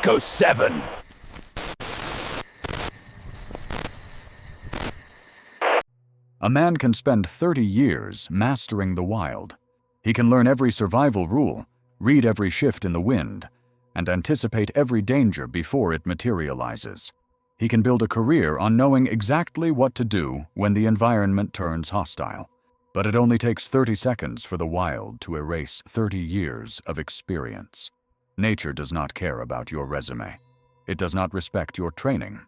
Echo 7. A man can spend 30 years mastering the wild. He can learn every survival rule, read every shift in the wind, and anticipate every danger before it materializes. He can build a career on knowing exactly what to do when the environment turns hostile. But it only takes 30 seconds for the wild to erase 30 years of experience. Nature does not care about your resume. It does not respect your training.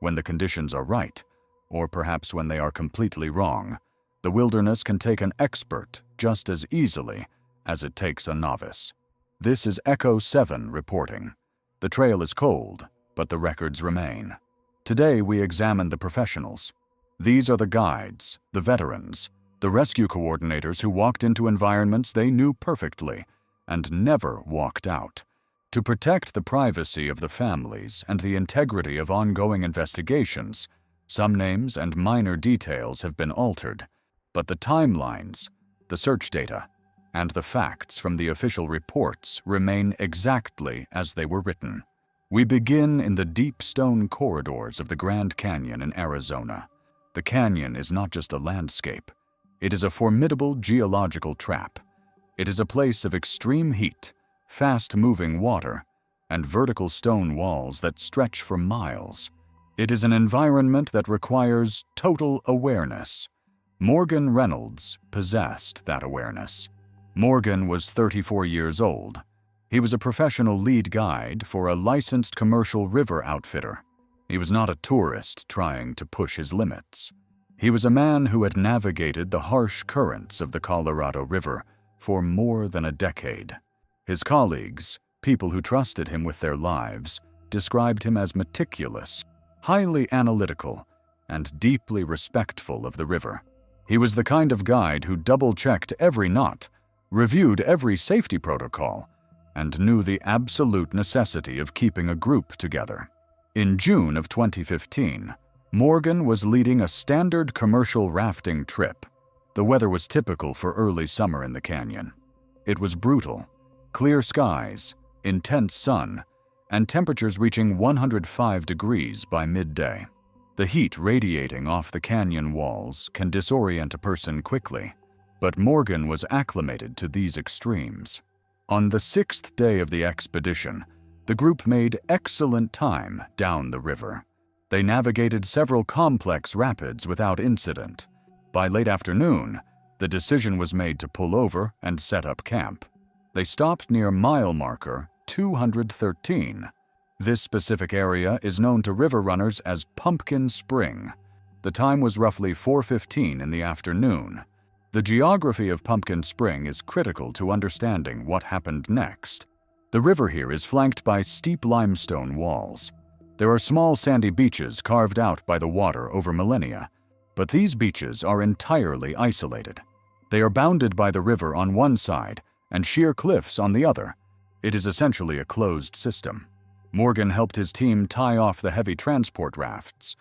When the conditions are right, or perhaps when they are completely wrong, the wilderness can take an expert just as easily as it takes a novice. This is Echo 7 reporting. The trail is cold, but the records remain. Today we examine the professionals. These are the guides, the veterans, the rescue coordinators who walked into environments they knew perfectly and never walked out. To protect the privacy of the families and the integrity of ongoing investigations, some names and minor details have been altered, but the timelines, the search data, and the facts from the official reports remain exactly as they were written. We begin in the deep stone corridors of the Grand Canyon in Arizona. The canyon is not just a landscape. It is a formidable geological trap. It is a place of extreme heat, fast-moving water, and vertical stone walls that stretch for miles. It is an environment that requires total awareness. Morgan Reynolds possessed that awareness. Morgan was 34 years old. He was a professional lead guide for a licensed commercial river outfitter. He was not a tourist trying to push his limits. He was a man who had navigated the harsh currents of the Colorado River for more than a decade. His colleagues, people who trusted him with their lives, described him as meticulous, highly analytical, and deeply respectful of the river. He was the kind of guide who double-checked every knot, reviewed every safety protocol, and knew the absolute necessity of keeping a group together. In June of 2015, Morgan was leading a standard commercial rafting trip. The weather was typical for early summer in the canyon. It was brutal. Clear skies, intense sun, and temperatures reaching 105 degrees by midday. The heat radiating off the canyon walls can disorient a person quickly, but Morgan was acclimated to these extremes. On the 6th day of the expedition, the group made excellent time down the river. They navigated several complex rapids without incident. By late afternoon, the decision was made to pull over and set up camp. They stopped near mile marker 213. This specific area is known to river runners as Pumpkin Spring. The time was roughly 4:15 in the afternoon. The geography of Pumpkin Spring is critical to understanding what happened next. The river here is flanked by steep limestone walls. There are small sandy beaches carved out by the water over millennia, but these beaches are entirely isolated. They are bounded by the river on one side and sheer cliffs on the other. It is essentially a closed system. Morgan helped his team tie off the heavy transport rafts.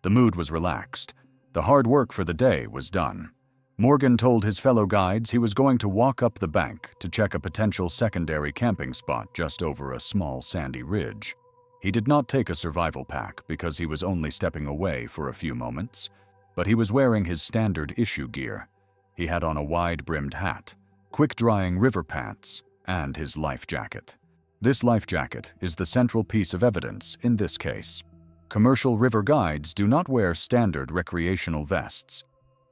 The mood was relaxed. The hard work for the day was done. Morgan told his fellow guides he was going to walk up the bank to check a potential secondary camping spot just over a small sandy ridge. He did not take a survival pack because he was only stepping away for a few moments, but he was wearing his standard issue gear. He had on a wide-brimmed hat, quick-drying river pants, and his life jacket. This life jacket is the central piece of evidence in this case. Commercial river guides do not wear standard recreational vests.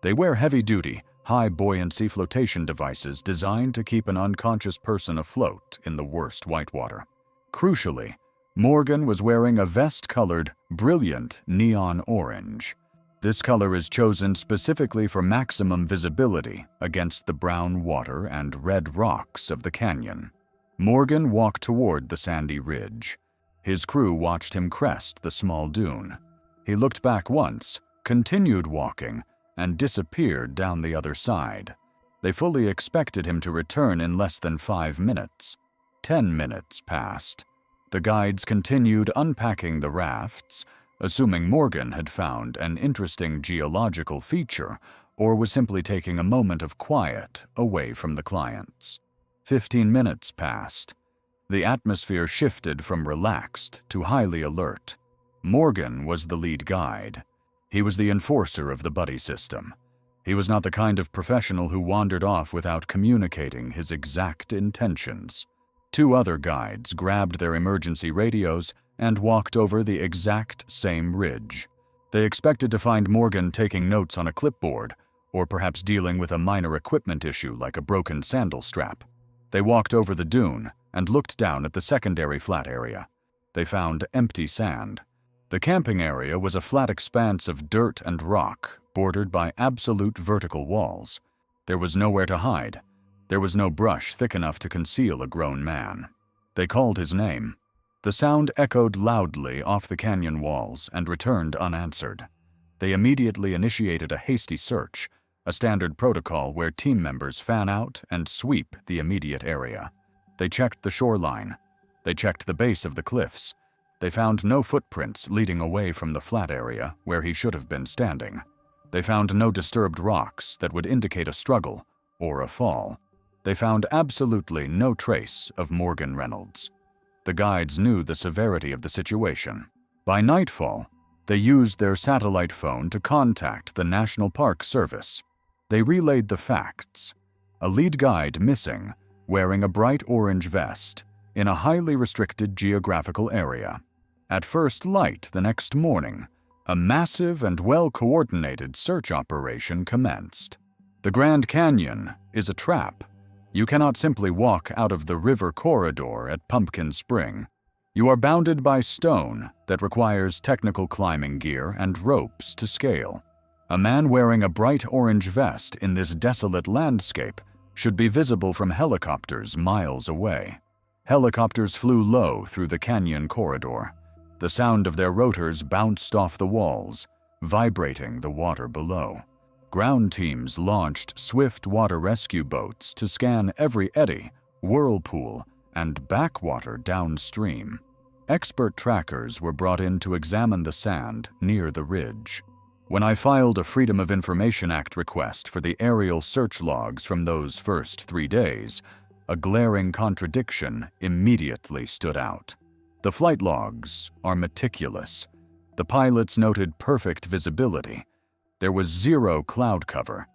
They wear heavy-duty, high-buoyancy flotation devices designed to keep an unconscious person afloat in the worst whitewater. Crucially, Morgan was wearing a vest-colored, brilliant neon orange. This color is chosen specifically for maximum visibility against the brown water and red rocks of the canyon. Morgan walked toward the sandy ridge. His crew watched him crest the small dune. He looked back once, continued walking, and disappeared down the other side. They fully expected him to return in less than 5 minutes. 10 minutes passed. The guides continued unpacking the rafts, assuming Morgan had found an interesting geological feature or was simply taking a moment of quiet away from the clients. 15 minutes passed. The atmosphere shifted from relaxed to highly alert. Morgan was the lead guide. He was the enforcer of the buddy system. He was not the kind of professional who wandered off without communicating his exact intentions. 2 other guides grabbed their emergency radios and walked over the exact same ridge. They expected to find Morgan taking notes on a clipboard, or perhaps dealing with a minor equipment issue like a broken sandal strap. They walked over the dune and looked down at the secondary flat area. They found empty sand. The camping area was a flat expanse of dirt and rock, bordered by absolute vertical walls. There was nowhere to hide. There was no brush thick enough to conceal a grown man. They called his name. The sound echoed loudly off the canyon walls and returned unanswered. They immediately initiated a hasty search, a standard protocol where team members fan out and sweep the immediate area. They checked the shoreline. They checked the base of the cliffs. They found no footprints leading away from the flat area where he should have been standing. They found no disturbed rocks that would indicate a struggle or a fall. They found absolutely no trace of Morgan Reynolds. The guides knew the severity of the situation. By nightfall, they used their satellite phone to contact the National Park Service. They relayed the facts. A lead guide missing, wearing a bright orange vest, in a highly restricted geographical area. At first light the next morning, a massive and well-coordinated search operation commenced. The Grand Canyon is a trap. You cannot simply walk out of the river corridor at Pumpkin Spring. You are bounded by stone that requires technical climbing gear and ropes to scale. A man wearing a bright orange vest in this desolate landscape should be visible from helicopters miles away. Helicopters flew low through the canyon corridor. The sound of their rotors bounced off the walls, vibrating the water below. Ground teams launched swift water rescue boats to scan every eddy, whirlpool, and backwater downstream. Expert trackers were brought in to examine the sand near the ridge. When I filed a Freedom of Information Act request for the aerial search logs from those first 3 days, a glaring contradiction immediately stood out. The flight logs are meticulous. The pilots noted perfect visibility. There was 0 cloud cover.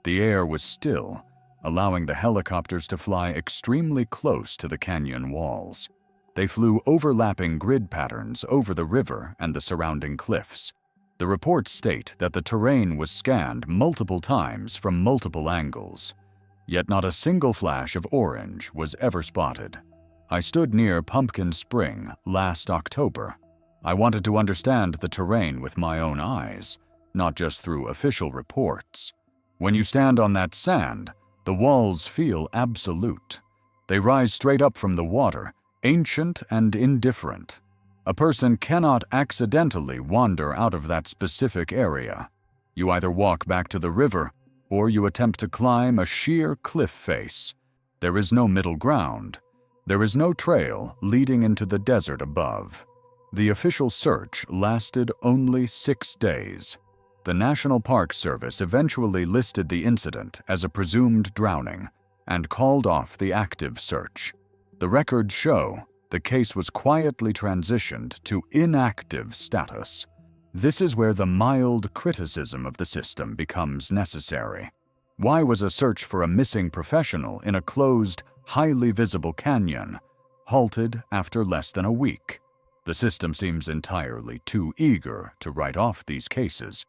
The air was still, allowing the helicopters to fly extremely close to the canyon walls. They flew overlapping grid patterns over the river and the surrounding cliffs. The reports state that the terrain was scanned multiple times from multiple angles, yet not a single flash of orange was ever spotted. I stood near Pumpkin Spring last October. I wanted to understand the terrain with my own eyes, not just through official reports. When you stand on that sand, the walls feel absolute. They rise straight up from the water, ancient and indifferent. A person cannot accidentally wander out of that specific area. You either walk back to the river, or you attempt to climb a sheer cliff face. There is no middle ground. There is no trail leading into the desert above. The official search lasted only 6 days. The National Park Service eventually listed the incident as a presumed drowning and called off the active search. The records show the case was quietly transitioned to inactive status. This is where the mild criticism of the system becomes necessary. Why was a search for a missing professional in a closed, highly visible canyon halted after less than a week? The system seems entirely too eager to write off these cases,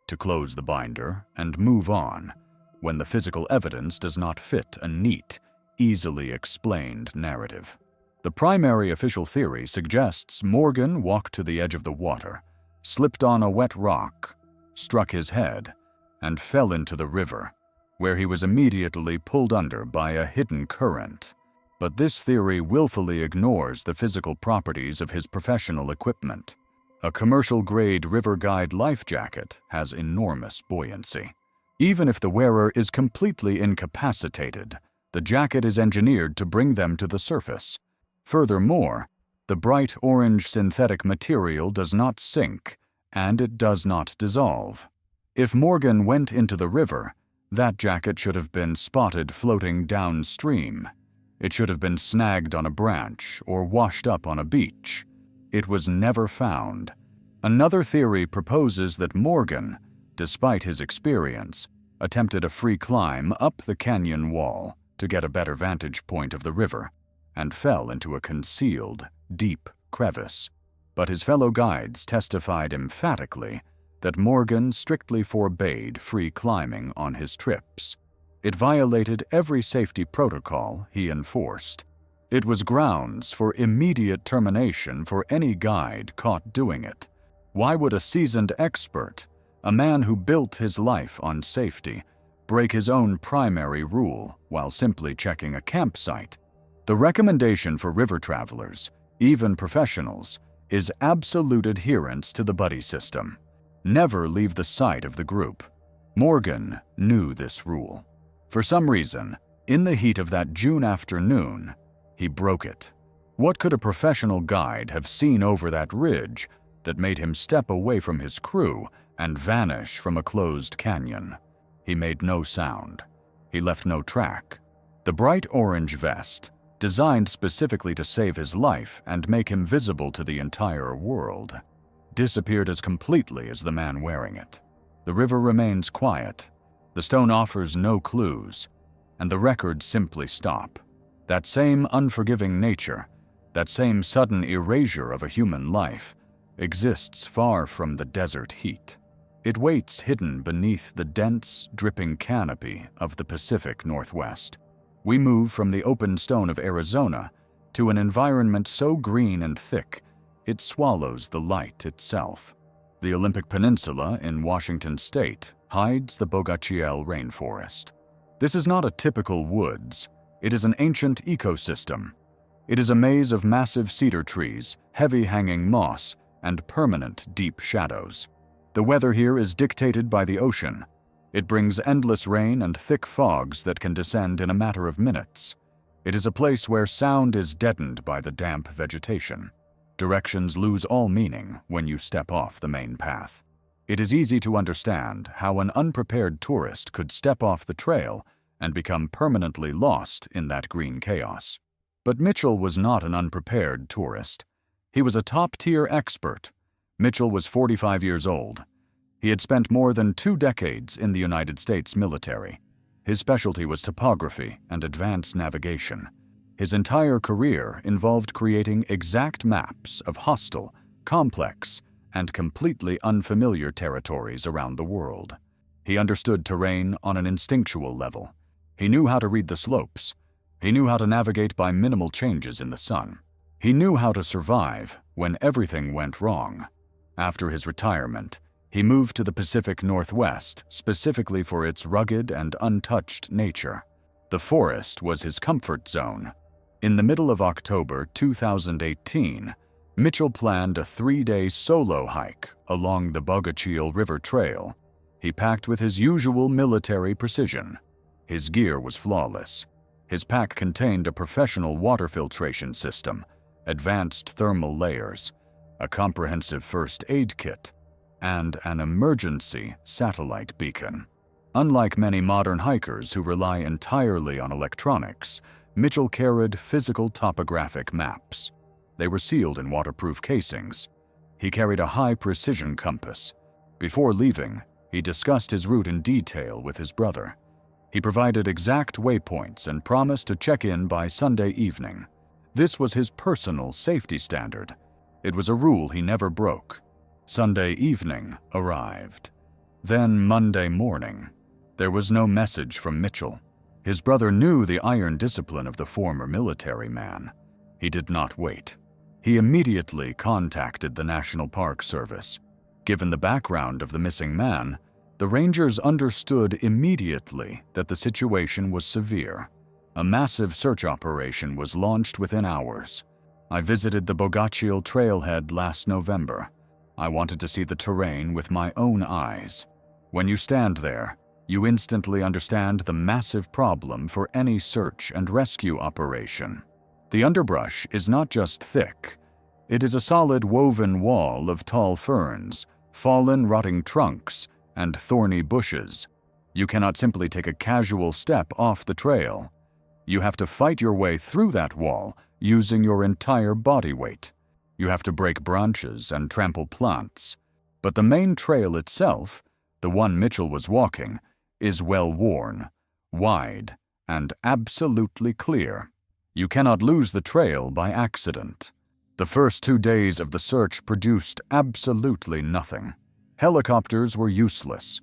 to close the binder and move on, when the physical evidence does not fit a neat, easily explained narrative. The primary official theory suggests Morgan walked to the edge of the water, slipped on a wet rock, struck his head, and fell into the river, where he was immediately pulled under by a hidden current. But this theory willfully ignores the physical properties of his professional equipment. A commercial-grade River Guide life jacket has enormous buoyancy. Even if the wearer is completely incapacitated, the jacket is engineered to bring them to the surface. Furthermore, the bright orange synthetic material does not sink, and it does not dissolve. If Morgan went into the river, that jacket should have been spotted floating downstream. It should have been snagged on a branch or washed up on a beach. It was never found. Another theory proposes that Morgan, despite his experience, attempted a free climb up the canyon wall to get a better vantage point of the river and fell into a concealed, deep crevice. But his fellow guides testified emphatically that Morgan strictly forbade free climbing on his trips. It violated every safety protocol he enforced. It was grounds for immediate termination for any guide caught doing it. Why would a seasoned expert, a man who built his life on safety, break his own primary rule while simply checking a campsite? The recommendation for river travelers, even professionals, is absolute adherence to the buddy system. Never leave the sight of the group. Morgan knew this rule. For some reason, in the heat of that June afternoon, he broke it. What could a professional guide have seen over that ridge that made him step away from his crew and vanish from a closed canyon? He made no sound. He left no track. The bright orange vest, designed specifically to save his life and make him visible to the entire world, disappeared as completely as the man wearing it. The river remains quiet. The stone offers no clues, and the records simply stop. That same unforgiving nature, that same sudden erasure of a human life, exists far from the desert heat. It waits hidden beneath the dense, dripping canopy of the Pacific Northwest. We move from the open stone of Arizona to an environment so green and thick, it swallows the light itself. The Olympic Peninsula in Washington state hides the Bogachiel rainforest. This is not a typical woods. It is an ancient ecosystem. It is a maze of massive cedar trees, heavy hanging moss, and permanent deep shadows. The weather here is dictated by the ocean. It brings endless rain and thick fogs that can descend in a matter of minutes. It is a place where sound is deadened by the damp vegetation. Directions lose all meaning when you step off the main path. It is easy to understand how an unprepared tourist could step off the trail and become permanently lost in that green chaos. But Mitchell was not an unprepared tourist. He was a top-tier expert. Mitchell was 45 years old. He had spent more than 2 decades in the United States military. His specialty was topography and advanced navigation. His entire career involved creating exact maps of hostile, complex, and completely unfamiliar territories around the world. He understood terrain on an instinctual level. He knew how to read the slopes. He knew how to navigate by minimal changes in the sun. He knew how to survive when everything went wrong. After his retirement, he moved to the Pacific Northwest specifically for its rugged and untouched nature. The forest was his comfort zone. In the middle of October 2018, Mitchell planned a 3-day solo hike along the Bogachiel River Trail. He packed with his usual military precision. His gear was flawless. His pack contained a professional water filtration system, advanced thermal layers, a comprehensive first aid kit, and an emergency satellite beacon. Unlike many modern hikers who rely entirely on electronics, Mitchell carried physical topographic maps. They were sealed in waterproof casings. He carried a high-precision compass. Before leaving, he discussed his route in detail with his brother. He provided exact waypoints and promised to check in by Sunday evening. This was his personal safety standard. It was a rule he never broke. Sunday evening arrived. Then Monday morning. There was no message from Mitchell. His brother knew the iron discipline of the former military man. He did not wait. He immediately contacted the National Park Service. Given the background of the missing man, the rangers understood immediately that the situation was severe. A massive search operation was launched within hours. I visited the Bogachiel trailhead last November. I wanted to see the terrain with my own eyes. When you stand there, you instantly understand the massive problem for any search and rescue operation. The underbrush is not just thick. It is a solid woven wall of tall ferns, fallen rotting trunks, and thorny bushes. You cannot simply take a casual step off the trail. You have to fight your way through that wall using your entire body weight. You have to break branches and trample plants. But the main trail itself, the one Mitchell was walking, is well worn, wide, and absolutely clear. You cannot lose the trail by accident. The first 2 days of the search produced absolutely nothing. Helicopters were useless.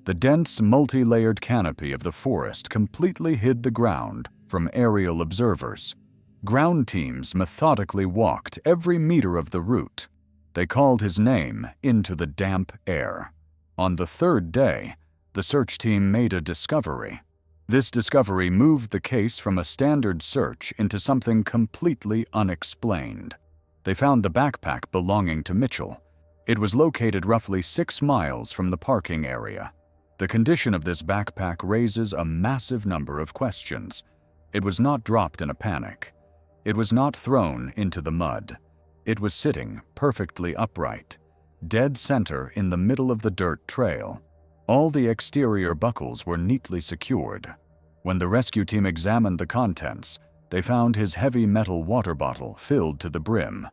The dense, multi-layered canopy of the forest completely hid the ground from aerial observers. Ground teams methodically walked every meter of the route. They called his name into the damp air. On the 3rd day, the search team made a discovery. This discovery moved the case from a standard search into something completely unexplained. They found the backpack belonging to Mitchell. It was located roughly 6 miles from the parking area. The condition of this backpack raises a massive number of questions. It was not dropped in a panic. It was not thrown into the mud. It was sitting perfectly upright, dead center in the middle of the dirt trail. All the exterior buckles were neatly secured. When the rescue team examined the contents, they found his heavy metal water bottle filled to the brim.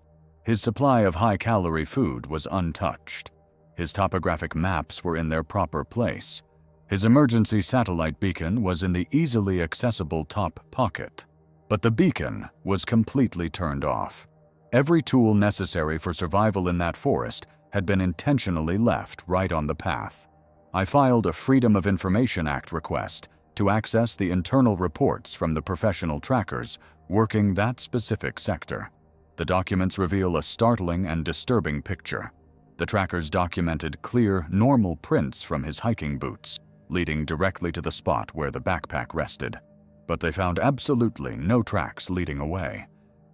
His supply of high-calorie food was untouched. His topographic maps were in their proper place. His emergency satellite beacon was in the easily accessible top pocket. But the beacon was completely turned off. Every tool necessary for survival in that forest had been intentionally left right on the path. I filed a Freedom of Information Act request to access the internal reports from the professional trackers working that specific sector. The documents reveal a startling and disturbing picture. The trackers documented clear, normal prints from his hiking boots, leading directly to the spot where the backpack rested. But they found absolutely no tracks leading away.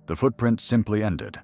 The footprints simply ended.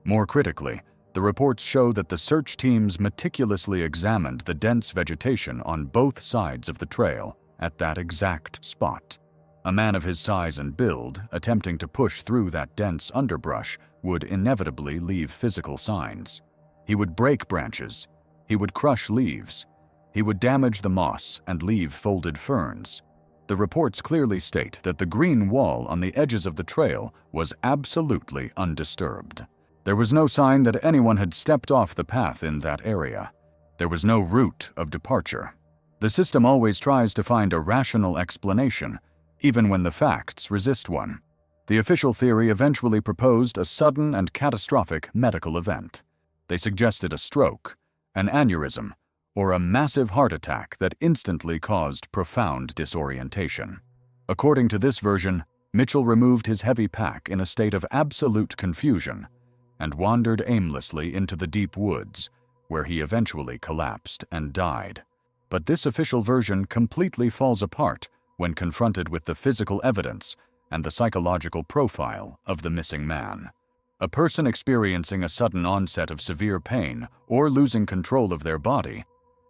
More critically, the reports show that the search teams meticulously examined the dense vegetation on both sides of the trail at that exact spot. A man of his size and build, attempting to push through that dense underbrush, would inevitably leave physical signs. He would break branches. He would crush leaves. He would damage the moss and leave folded ferns. The reports clearly state that the green wall on the edges of the trail was absolutely undisturbed. There was no sign that anyone had stepped off the path in that area. There was no route of departure. The system always tries to find a rational explanation, even when the facts resist one. The official theory eventually proposed a sudden and catastrophic medical event. They suggested a stroke, an aneurysm, or a massive heart attack that instantly caused profound disorientation. According to this version, Mitchell removed his heavy pack in a state of absolute confusion and wandered aimlessly into the deep woods, where he eventually collapsed and died. But this official version completely falls apart when confronted with the physical evidence and the psychological profile of the missing man. A person experiencing a sudden onset of severe pain or losing control of their body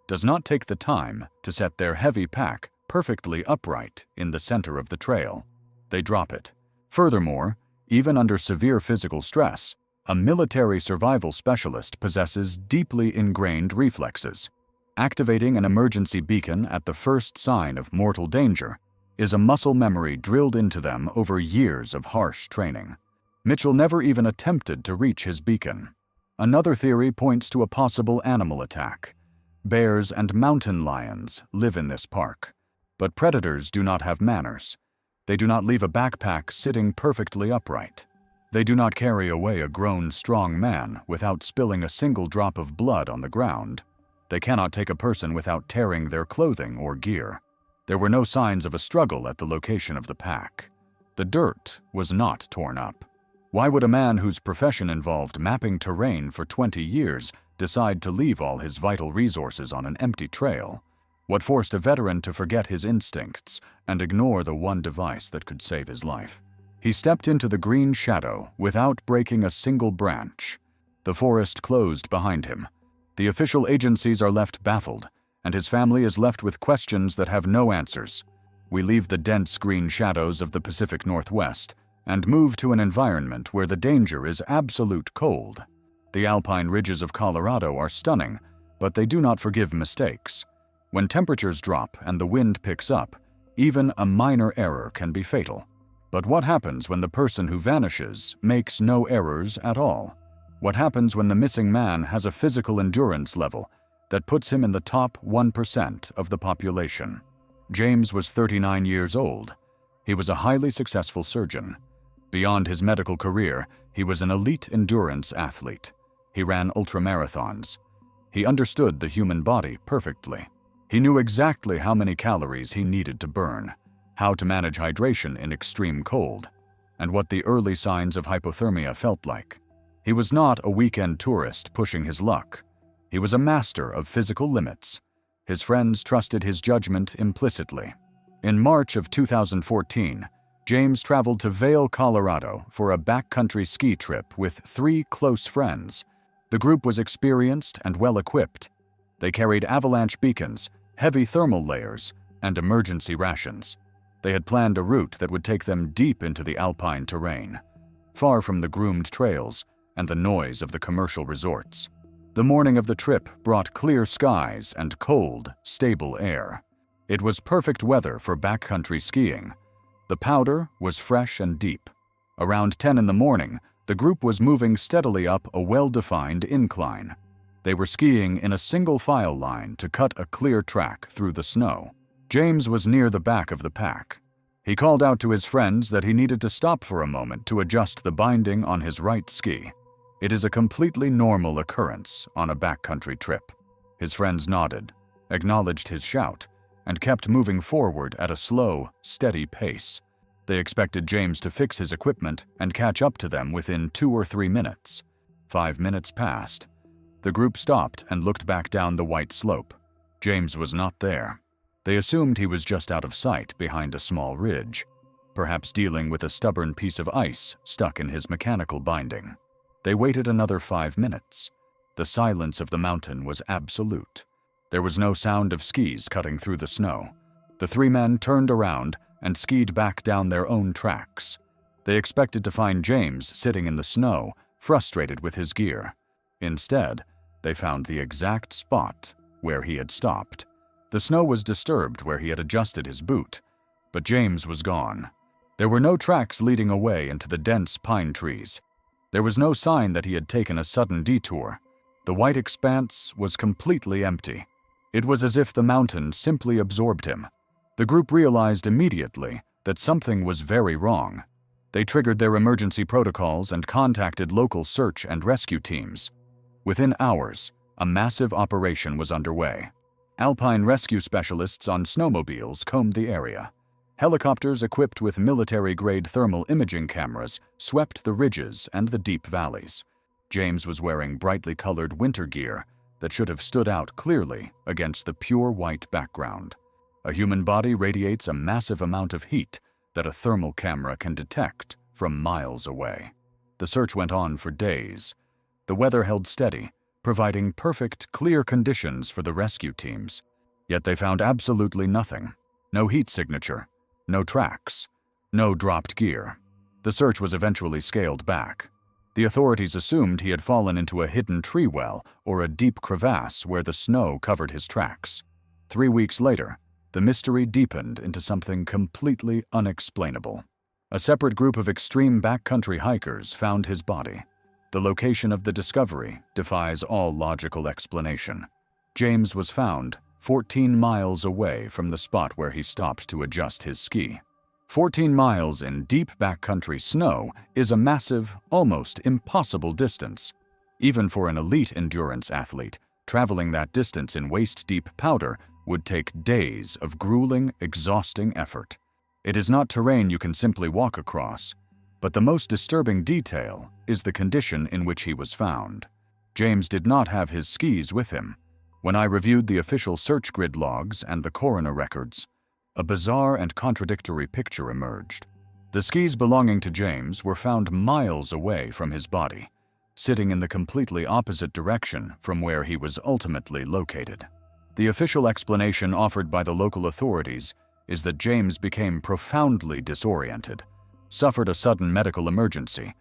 does not take the time to set their heavy pack perfectly upright in the center of the trail. They drop it. Furthermore, even under severe physical stress, a military survival specialist possesses deeply ingrained reflexes. Activating an emergency beacon at the first sign of mortal danger is a muscle memory drilled into them over years of harsh training. Mitchell never even attempted to reach his beacon. Another theory points to a possible animal attack. Bears and mountain lions live in this park, but predators do not have manners. They do not leave a backpack sitting perfectly upright. They do not carry away a grown, strong man without spilling a single drop of blood on the ground. They cannot take a person without tearing their clothing or gear. There were no signs of a struggle at the location of the pack. The dirt was not torn up. Why would a man whose profession involved mapping terrain for 20 years decide to leave all his vital resources on an empty trail? What forced a veteran to forget his instincts and ignore the one device that could save his life? He stepped into the green shadow without breaking a single branch. The forest closed behind him. The official agencies are left baffled, and his family is left with questions that have no answers. We leave the dense green shadows of the Pacific Northwest and move to an environment where the danger is absolute cold. The alpine ridges of Colorado are stunning, but they do not forgive mistakes. When temperatures drop and the wind picks up, even a minor error can be fatal. But what happens when the person who vanishes makes no errors at all? What happens when the missing man has a physical endurance level that puts him in the top 1% of the population? James was 39 years old. He was a highly successful surgeon. Beyond his medical career, he was an elite endurance athlete. He ran ultramarathons. He understood the human body perfectly. He knew exactly how many calories he needed to burn, how to manage hydration in extreme cold, and what the early signs of hypothermia felt like. He was not a weekend tourist pushing his luck. He was a master of physical limits. His friends trusted his judgment implicitly. In March of 2014, James traveled to Vail, Colorado for a backcountry ski trip with 3 close friends. The group was experienced and well-equipped. They carried avalanche beacons, heavy thermal layers, and emergency rations. They had planned a route that would take them deep into the alpine terrain, far from the groomed trails and the noise of the commercial resorts. The morning of the trip brought clear skies and cold, stable air. It was perfect weather for backcountry skiing. The powder was fresh and deep. Around 10 in the morning, the group was moving steadily up a well-defined incline. They were skiing in a single file line to cut a clear track through the snow. James was near the back of the pack. He called out to his friends that he needed to stop for a moment to adjust the binding on his right ski. It is a completely normal occurrence on a backcountry trip. His friends nodded, acknowledged his shout, and kept moving forward at a slow, steady pace. They expected James to fix his equipment and catch up to them within 2 or 3 minutes. 5 minutes passed. The group stopped and looked back down the white slope. James was not there. They assumed he was just out of sight behind a small ridge, perhaps dealing with a stubborn piece of ice stuck in his mechanical binding. They waited another 5 minutes. The silence of the mountain was absolute. There was no sound of skis cutting through the snow. The 3 men turned around and skied back down their own tracks. They expected to find James sitting in the snow, frustrated with his gear. Instead, they found the exact spot where he had stopped. The snow was disturbed where he had adjusted his boot, but James was gone. There were no tracks leading away into the dense pine trees. There was no sign that he had taken a sudden detour. The white expanse was completely empty. It was as if the mountain simply absorbed him. The group realized immediately that something was very wrong. They triggered their emergency protocols and contacted local search and rescue teams. Within hours, a massive operation was underway. Alpine rescue specialists on snowmobiles combed the area. Helicopters equipped with military-grade thermal imaging cameras swept the ridges and the deep valleys. James was wearing brightly colored winter gear that should have stood out clearly against the pure white background. A human body radiates a massive amount of heat that a thermal camera can detect from miles away. The search went on for days. The weather held steady, providing perfect, clear conditions for the rescue teams. Yet they found absolutely nothing. No heat signature, no tracks, no dropped gear. The search was eventually scaled back. The authorities assumed he had fallen into a hidden tree well or a deep crevasse where the snow covered his tracks. 3 weeks later, the mystery deepened into something completely unexplainable. A separate group of extreme backcountry hikers found his body. The location of the discovery defies all logical explanation. James was found 14 miles away from the spot where he stopped to adjust his ski. 14 miles in deep backcountry snow is a massive, almost impossible distance. Even for an elite endurance athlete, traveling that distance in waist-deep powder would take days of grueling, exhausting effort. It is not terrain you can simply walk across, but the most disturbing detail is the condition in which he was found. James did not have his skis with him. When I reviewed the official search grid logs and the coroner records, a bizarre and contradictory picture emerged. The skis belonging to James were found miles away from his body, sitting in the completely opposite direction from where he was ultimately located. The official explanation offered by the local authorities is that James became profoundly disoriented, suffered a sudden medical emergency,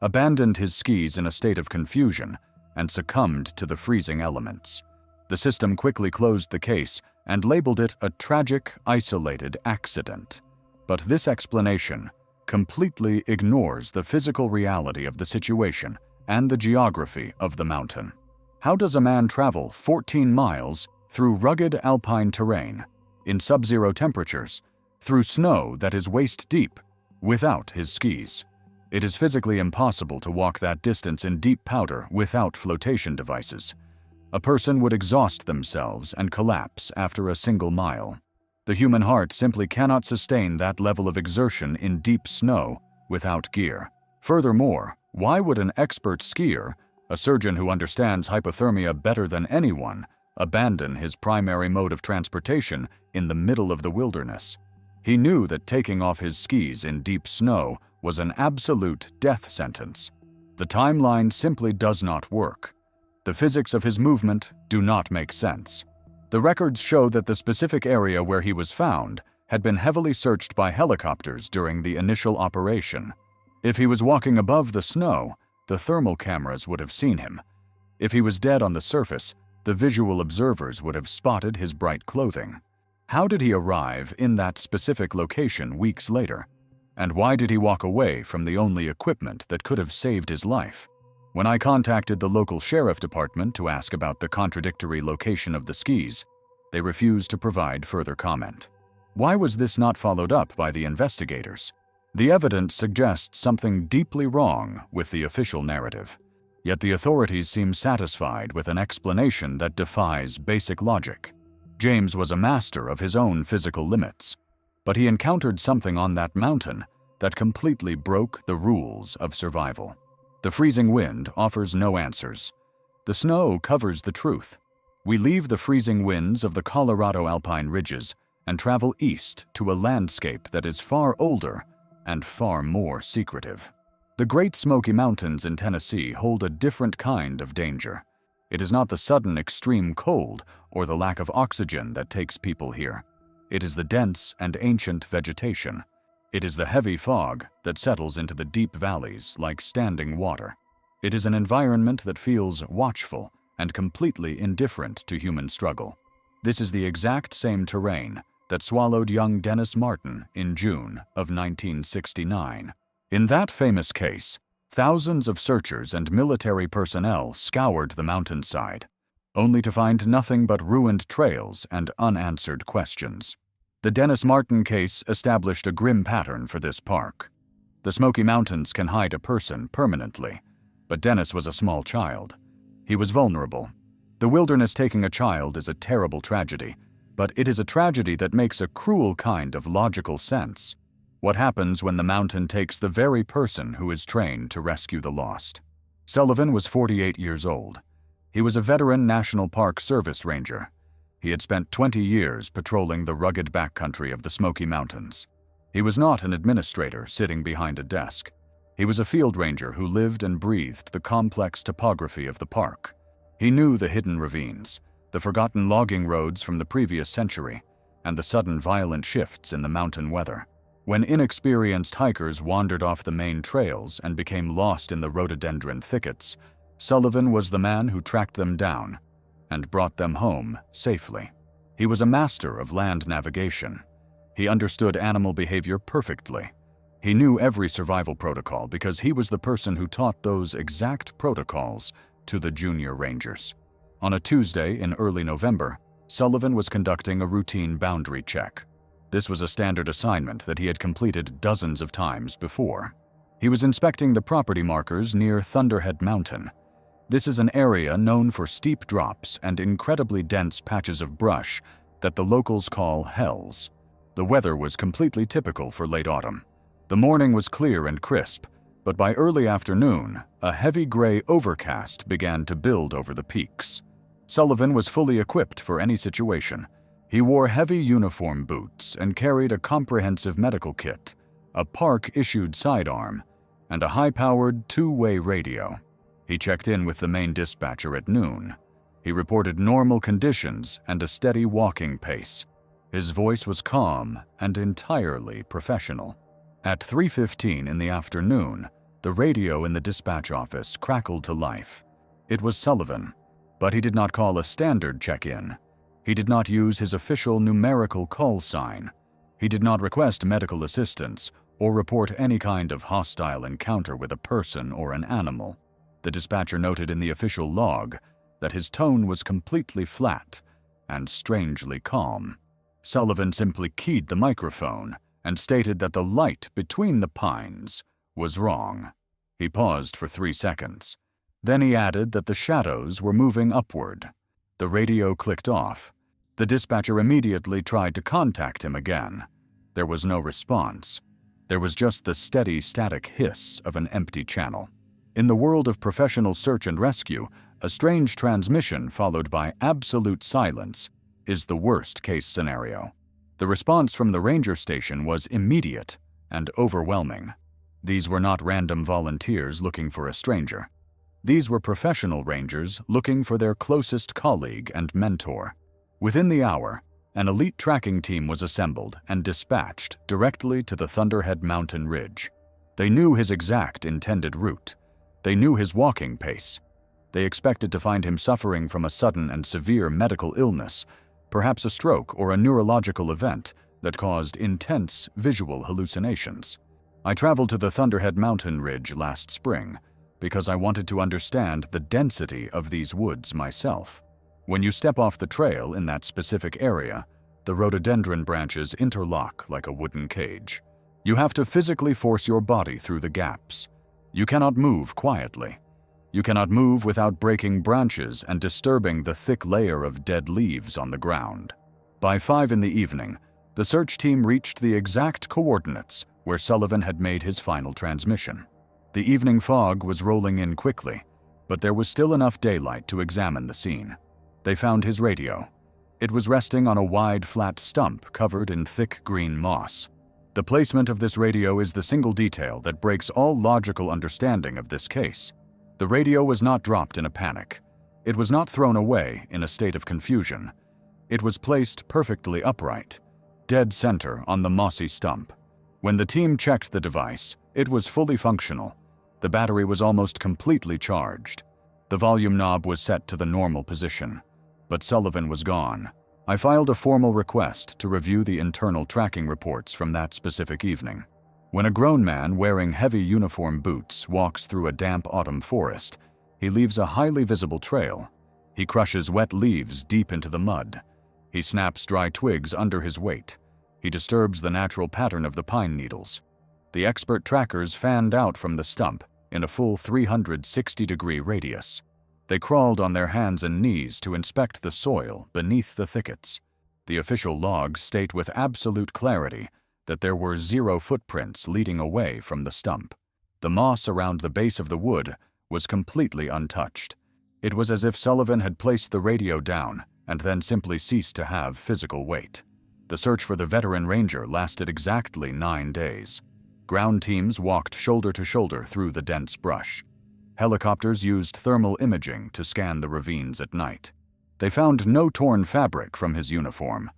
abandoned his skis in a state of confusion, and succumbed to the freezing elements. The system quickly closed the case and labeled it a tragic, isolated accident. But this explanation, completely ignores the physical reality of the situation and the geography of the mountain. How does a man travel 14 miles through rugged alpine terrain, in sub-zero temperatures, through snow that is waist-deep, without his skis? It is physically impossible to walk that distance in deep powder without flotation devices. A person would exhaust themselves and collapse after a single mile. The human heart simply cannot sustain that level of exertion in deep snow without gear. Furthermore, why would an expert skier, a surgeon who understands hypothermia better than anyone, abandon his primary mode of transportation in the middle of the wilderness? He knew that taking off his skis in deep snow was an absolute death sentence. The timeline simply does not work. The physics of his movement do not make sense. The records show that the specific area where he was found had been heavily searched by helicopters during the initial operation. If he was walking above the snow, the thermal cameras would have seen him. If he was dead on the surface, the visual observers would have spotted his bright clothing. How did he arrive in that specific location weeks later? And why did he walk away from the only equipment that could have saved his life? When I contacted the local sheriff department to ask about the contradictory location of the skis, they refused to provide further comment. Why was this not followed up by the investigators? The evidence suggests something deeply wrong with the official narrative. Yet the authorities seem satisfied with an explanation that defies basic logic. James was a master of his own physical limits, but he encountered something on that mountain that completely broke the rules of survival. The freezing wind offers no answers. The snow covers the truth. We leave the freezing winds of the Colorado alpine ridges and travel east to a landscape that is far older and far more secretive. The Great Smoky Mountains in Tennessee hold a different kind of danger. It is not the sudden extreme cold or the lack of oxygen that takes people here. It is the dense and ancient vegetation. It is the heavy fog that settles into the deep valleys like standing water. It is an environment that feels watchful and completely indifferent to human struggle. This is the exact same terrain that swallowed young Dennis Martin in June of 1969. In that famous case, thousands of searchers and military personnel scoured the mountainside, only to find nothing but ruined trails and unanswered questions. The Dennis Martin case established a grim pattern for this park. The Smoky Mountains can hide a person permanently, but Dennis was a small child. He was vulnerable. The wilderness taking a child is a terrible tragedy, but it is a tragedy that makes a cruel kind of logical sense. What happens when the mountain takes the very person who is trained to rescue the lost? Sullivan was 48 years old. He was a veteran National Park Service ranger. He had spent 20 years patrolling the rugged backcountry of the Smoky Mountains. He was not an administrator sitting behind a desk. He was a field ranger who lived and breathed the complex topography of the park. He knew the hidden ravines, the forgotten logging roads from the previous century, and the sudden violent shifts in the mountain weather. When inexperienced hikers wandered off the main trails and became lost in the rhododendron thickets, Sullivan was the man who tracked them down and brought them home safely. He was a master of land navigation. He understood animal behavior perfectly. He knew every survival protocol because he was the person who taught those exact protocols to the junior rangers. On a Tuesday in early November, Sullivan was conducting a routine boundary check. This was a standard assignment that he had completed dozens of times before. He was inspecting the property markers near Thunderhead Mountain. This is an area known for steep drops and incredibly dense patches of brush that the locals call hells. The weather was completely typical for late autumn. The morning was clear and crisp, but by early afternoon, a heavy gray overcast began to build over the peaks. Sullivan was fully equipped for any situation. He wore heavy uniform boots and carried a comprehensive medical kit, a park-issued sidearm, and a high-powered two-way radio. He checked in with the main dispatcher at noon. He reported normal conditions and a steady walking pace. His voice was calm and entirely professional. At 3:15 in the afternoon, the radio in the dispatch office crackled to life. It was Sullivan, but he did not call a standard check-in. He did not use his official numerical call sign. He did not request medical assistance or report any kind of hostile encounter with a person or an animal. The dispatcher noted in the official log that his tone was completely flat and strangely calm. Sullivan simply keyed the microphone and stated that the light between the pines was wrong. He paused for 3 seconds. Then he added that the shadows were moving upward. The radio clicked off. The dispatcher immediately tried to contact him again. There was no response. There was just the steady, static hiss of an empty channel. In the world of professional search and rescue, a strange transmission followed by absolute silence is the worst-case scenario. The response from the ranger station was immediate and overwhelming. These were not random volunteers looking for a stranger. These were professional rangers looking for their closest colleague and mentor. Within the hour, an elite tracking team was assembled and dispatched directly to the Thunderhead Mountain Ridge. They knew his exact intended route. They knew his walking pace. They expected to find him suffering from a sudden and severe medical illness, perhaps a stroke or a neurological event that caused intense visual hallucinations. I traveled to the Thunderhead Mountain Ridge last spring because I wanted to understand the density of these woods myself. When you step off the trail in that specific area, the rhododendron branches interlock like a wooden cage. You have to physically force your body through the gaps. You cannot move quietly. You cannot move without breaking branches and disturbing the thick layer of dead leaves on the ground. By 5 in the evening, the search team reached the exact coordinates where Sullivan had made his final transmission. The evening fog was rolling in quickly, but there was still enough daylight to examine the scene. They found his radio. It was resting on a wide, flat stump covered in thick green moss. The placement of this radio is the single detail that breaks all logical understanding of this case. The radio was not dropped in a panic. It was not thrown away in a state of confusion. It was placed perfectly upright, dead center on the mossy stump. When the team checked the device, it was fully functional. The battery was almost completely charged. The volume knob was set to the normal position, but Sullivan was gone. I filed a formal request to review the internal tracking reports from that specific evening. When a grown man wearing heavy uniform boots walks through a damp autumn forest, he leaves a highly visible trail. He crushes wet leaves deep into the mud. He snaps dry twigs under his weight. He disturbs the natural pattern of the pine needles. The expert trackers fanned out from the stump in a full 360-degree radius. They crawled on their hands and knees to inspect the soil beneath the thickets. The official logs state with absolute clarity that there were 0 footprints leading away from the stump. The moss around the base of the wood was completely untouched. It was as if Sullivan had placed the radio down and then simply ceased to have physical weight. The search for the veteran ranger lasted exactly 9 days. Ground teams walked shoulder to shoulder through the dense brush. Helicopters used thermal imaging to scan the ravines at night. They found no torn fabric from his uniform.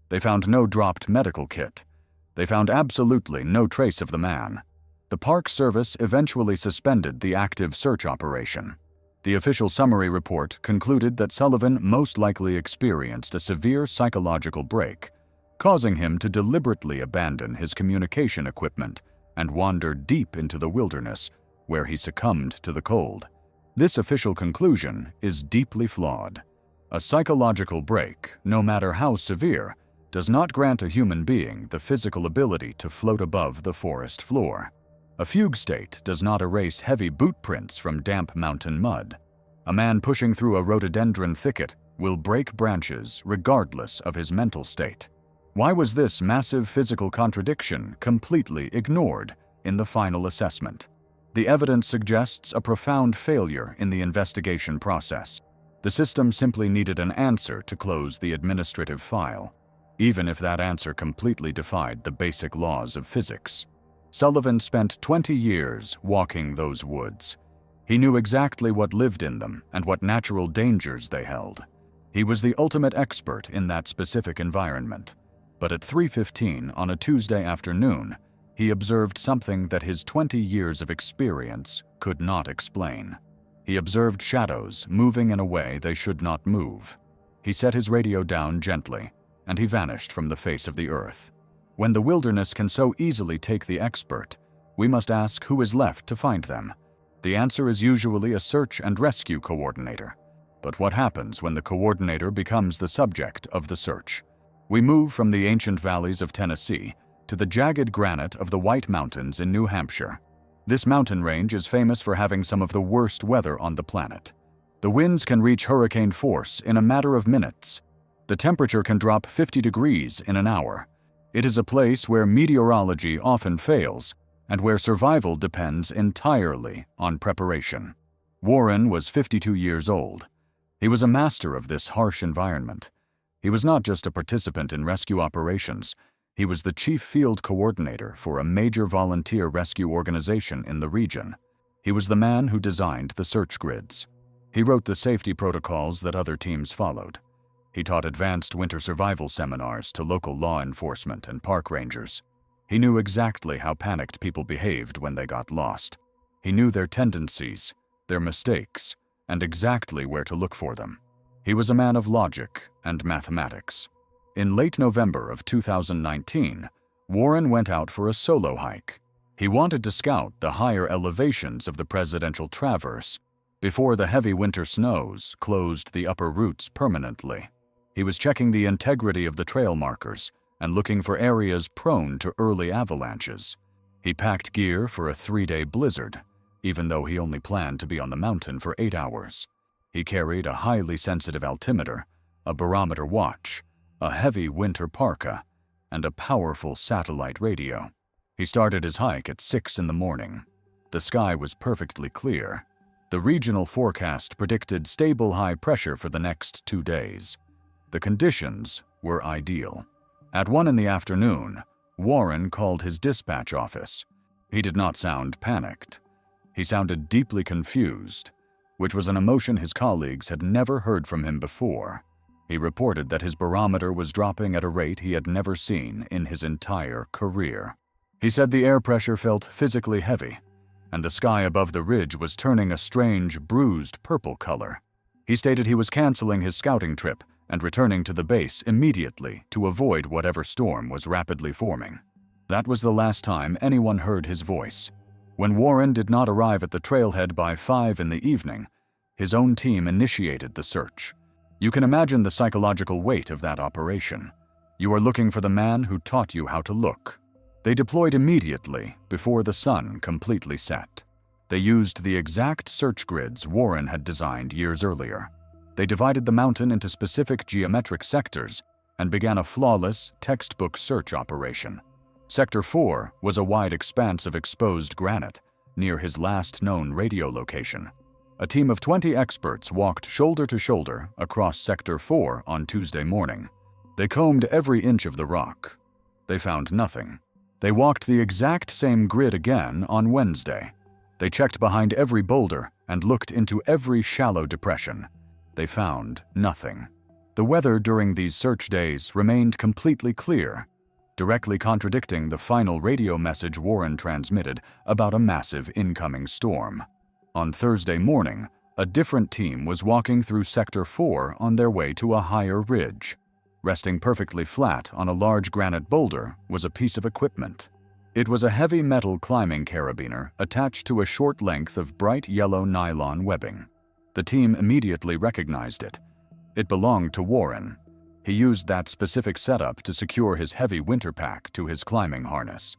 They found no dropped medical kit. They found absolutely no trace of the man. The Park Service eventually suspended the active search operation. The official summary report concluded that Sullivan most likely experienced a severe psychological break, causing him to deliberately abandon his communication equipment and wander deep into the wilderness, where he succumbed to the cold. This official conclusion is deeply flawed. A psychological break, no matter how severe, does not grant a human being the physical ability to float above the forest floor. A fugue state does not erase heavy boot prints from damp mountain mud. A man pushing through a rhododendron thicket will break branches regardless of his mental state. Why was this massive physical contradiction completely ignored in the final assessment? The evidence suggests a profound failure in the investigation process. The system simply needed an answer to close the administrative file, even if that answer completely defied the basic laws of physics. Sullivan spent 20 years walking those woods. He knew exactly what lived in them and what natural dangers they held. He was the ultimate expert in that specific environment. But at 3:15 on a Tuesday afternoon, he observed something that his 20 years of experience could not explain. He observed shadows moving in a way they should not move. He set his radio down gently, and he vanished from the face of the earth. When the wilderness can so easily take the expert, we must ask who is left to find them. The answer is usually a search and rescue coordinator. But what happens when the coordinator becomes the subject of the search? We move from the ancient valleys of Tennessee to the jagged granite of the White Mountains in New Hampshire. This mountain range is famous for having some of the worst weather on the planet. The winds can reach hurricane force in a matter of minutes. The temperature can drop 50 degrees in an hour. It is a place where meteorology often fails and where survival depends entirely on preparation. Warren was 52 years old. He was a master of this harsh environment. He was not just a participant in rescue operations. He was the chief field coordinator for a major volunteer rescue organization in the region. He was the man who designed the search grids. He wrote the safety protocols that other teams followed. He taught advanced winter survival seminars to local law enforcement and park rangers. He knew exactly how panicked people behaved when they got lost. He knew their tendencies, their mistakes, and exactly where to look for them. He was a man of logic and mathematics. In late November of 2019, Warren went out for a solo hike. He wanted to scout the higher elevations of the Presidential Traverse before the heavy winter snows closed the upper routes permanently. He was checking the integrity of the trail markers and looking for areas prone to early avalanches. He packed gear for a 3-day blizzard, even though he only planned to be on the mountain for 8 hours. He carried a highly sensitive altimeter, a barometer watch, a heavy winter parka, and a powerful satellite radio. He started his hike at 6 in the morning. The sky was perfectly clear. The regional forecast predicted stable high pressure for the next 2 days. The conditions were ideal. At 1 in the afternoon, Warren called his dispatch office. He did not sound panicked. He sounded deeply confused, which was an emotion his colleagues had never heard from him before. He reported that his barometer was dropping at a rate he had never seen in his entire career. He said the air pressure felt physically heavy, and the sky above the ridge was turning a strange, bruised purple color. He stated he was canceling his scouting trip and returning to the base immediately to avoid whatever storm was rapidly forming. That was the last time anyone heard his voice. When Warren did not arrive at the trailhead by 5 in the evening, his own team initiated the search. You can imagine the psychological weight of that operation. You are looking for the man who taught you how to look. They deployed immediately before the sun completely set. They used the exact search grids Warren had designed years earlier. They divided the mountain into specific geometric sectors and began a flawless, textbook search operation. Sector 4 was a wide expanse of exposed granite near his last known radio location. A team of 20 experts walked shoulder to shoulder across Sector 4 on Tuesday morning. They combed every inch of the rock. They found nothing. They walked the exact same grid again on Wednesday. They checked behind every boulder and looked into every shallow depression. They found nothing. The weather during these search days remained completely clear, directly contradicting the final radio message Warren transmitted about a massive incoming storm. On Thursday morning, a different team was walking through Sector 4 on their way to a higher ridge. Resting perfectly flat on a large granite boulder was a piece of equipment. It was a heavy metal climbing carabiner attached to a short length of bright yellow nylon webbing. The team immediately recognized it. It belonged to Warren. He used that specific setup to secure his heavy winter pack to his climbing harness.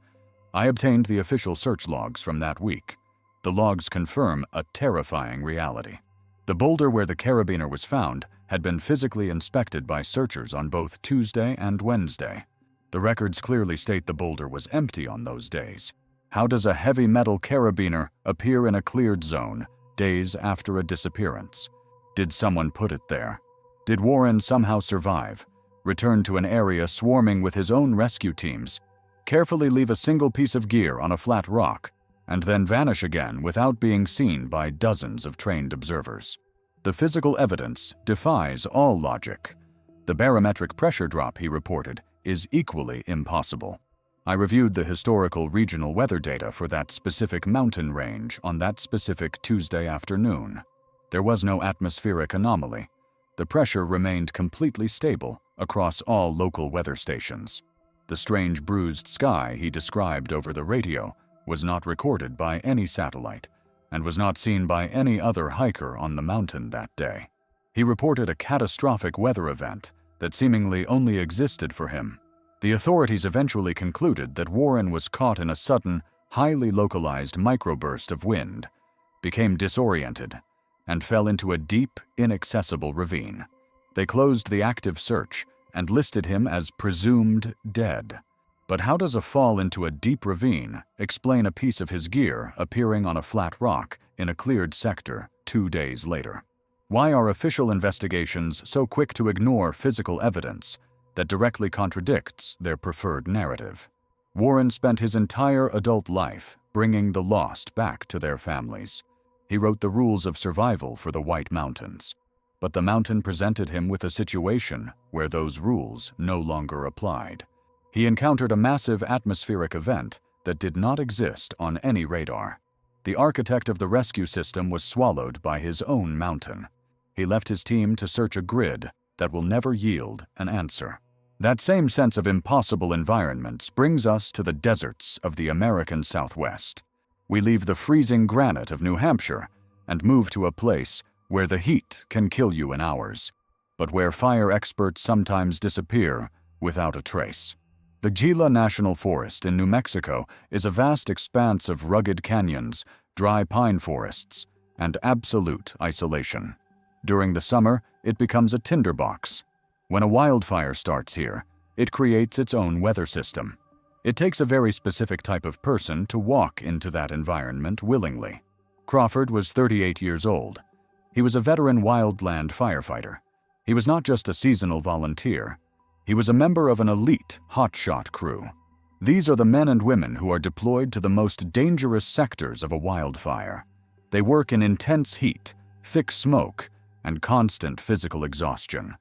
I obtained the official search logs from that week. The logs confirm a terrifying reality. The boulder where the carabiner was found had been physically inspected by searchers on both Tuesday and Wednesday. The records clearly state the boulder was empty on those days. How does a heavy metal carabiner appear in a cleared zone days after a disappearance? Did someone put it there? Did Warren somehow survive, return to an area swarming with his own rescue teams, carefully leave a single piece of gear on a flat rock, and then vanish again without being seen by dozens of trained observers? The physical evidence defies all logic. The barometric pressure drop he reported is equally impossible. I reviewed the historical regional weather data for that specific mountain range on that specific Tuesday afternoon. There was no atmospheric anomaly. The pressure remained completely stable across all local weather stations. The strange bruised sky he described over the radio was not recorded by any satellite and was not seen by any other hiker on the mountain that day. He reported a catastrophic weather event that seemingly only existed for him. The authorities eventually concluded that Warren was caught in a sudden, highly localized microburst of wind, became disoriented, and fell into a deep, inaccessible ravine. They closed the active search and listed him as presumed dead. But how does a fall into a deep ravine explain a piece of his gear appearing on a flat rock in a cleared sector 2 days later? Why are official investigations so quick to ignore physical evidence that directly contradicts their preferred narrative? Warren spent his entire adult life bringing the lost back to their families. He wrote the rules of survival for the White Mountains, but the mountain presented him with a situation where those rules no longer applied. He encountered a massive atmospheric event that did not exist on any radar. The architect of the rescue system was swallowed by his own mountain. He left his team to search a grid that will never yield an answer. That same sense of impossible environments brings us to the deserts of the American Southwest. We leave the freezing granite of New Hampshire and move to a place where the heat can kill you in hours, but where fire experts sometimes disappear without a trace. The Gila National Forest in New Mexico is a vast expanse of rugged canyons, dry pine forests, and absolute isolation. During the summer, it becomes a tinderbox. When a wildfire starts here, it creates its own weather system. It takes a very specific type of person to walk into that environment willingly. Crawford was 38 years old. He was a veteran wildland firefighter. He was not just a seasonal volunteer. He was a member of an elite hotshot crew. These are the men and women who are deployed to the most dangerous sectors of a wildfire. They work in intense heat, thick smoke, and constant physical exhaustion.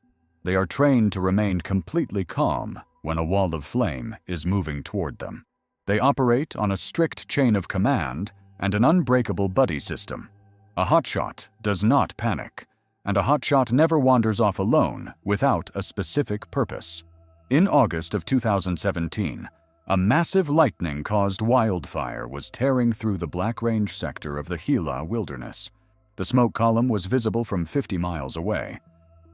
They are trained to remain completely calm when a wall of flame is moving toward them. They operate on a strict chain of command and an unbreakable buddy system. A hotshot does not panic, and a hotshot never wanders off alone without a specific purpose. In August of 2017, a massive lightning-caused wildfire was tearing through the Black Range sector of the Gila Wilderness. The smoke column was visible from 50 miles away.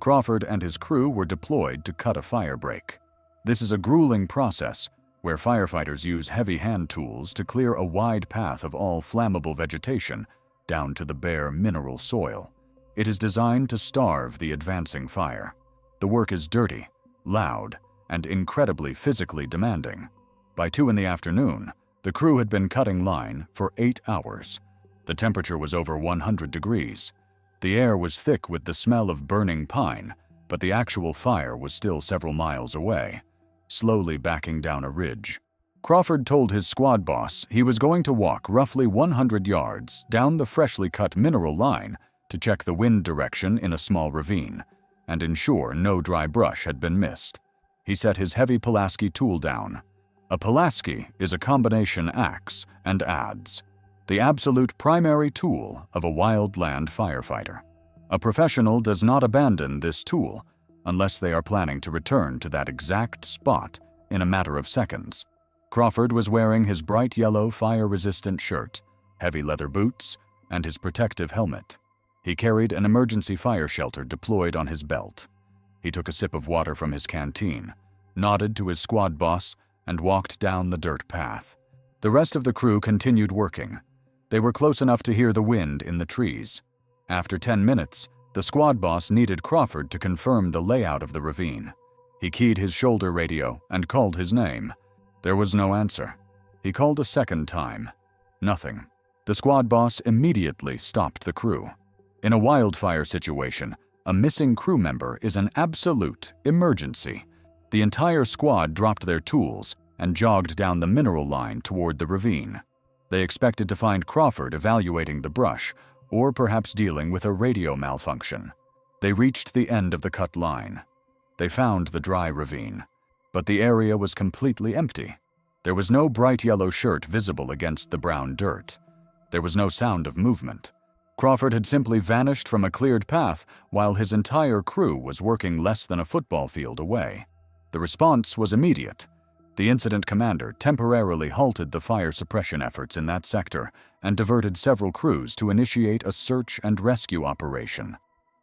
Crawford and his crew were deployed to cut a fire break. This is a grueling process where firefighters use heavy hand tools to clear a wide path of all flammable vegetation down to the bare mineral soil. It is designed to starve the advancing fire. The work is dirty, loud, and incredibly physically demanding. By 2 in the afternoon, the crew had been cutting line for 8 hours. The temperature was over 100 degrees. The air was thick with the smell of burning pine, but the actual fire was still several miles away, slowly backing down a ridge. Crawford told his squad boss he was going to walk roughly 100 yards down the freshly cut mineral line to check the wind direction in a small ravine and ensure no dry brush had been missed. He set his heavy Pulaski tool down. A Pulaski is a combination axe and adze, the absolute primary tool of a wildland firefighter. A professional does not abandon this tool unless they are planning to return to that exact spot in a matter of seconds. Crawford was wearing his bright yellow fire-resistant shirt, heavy leather boots, and his protective helmet. He carried an emergency fire shelter deployed on his belt. He took a sip of water from his canteen, nodded to his squad boss, and walked down the dirt path. The rest of the crew continued working. They were close enough to hear the wind in the trees. After 10 minutes, the squad boss needed Crawford to confirm the layout of the ravine. He keyed his shoulder radio and called his name. There was no answer. He called a second time. Nothing. The squad boss immediately stopped the crew. In a wildfire situation, a missing crew member is an absolute emergency. The entire squad dropped their tools and jogged down the mineral line toward the ravine. They expected to find Crawford evaluating the brush, or perhaps dealing with a radio malfunction. They reached the end of the cut line. They found the dry ravine, but the area was completely empty. There was no bright yellow shirt visible against the brown dirt. There was no sound of movement. Crawford had simply vanished from a cleared path while his entire crew was working less than a football field away. The response was immediate. The incident commander temporarily halted the fire suppression efforts in that sector and diverted several crews to initiate a search and rescue operation.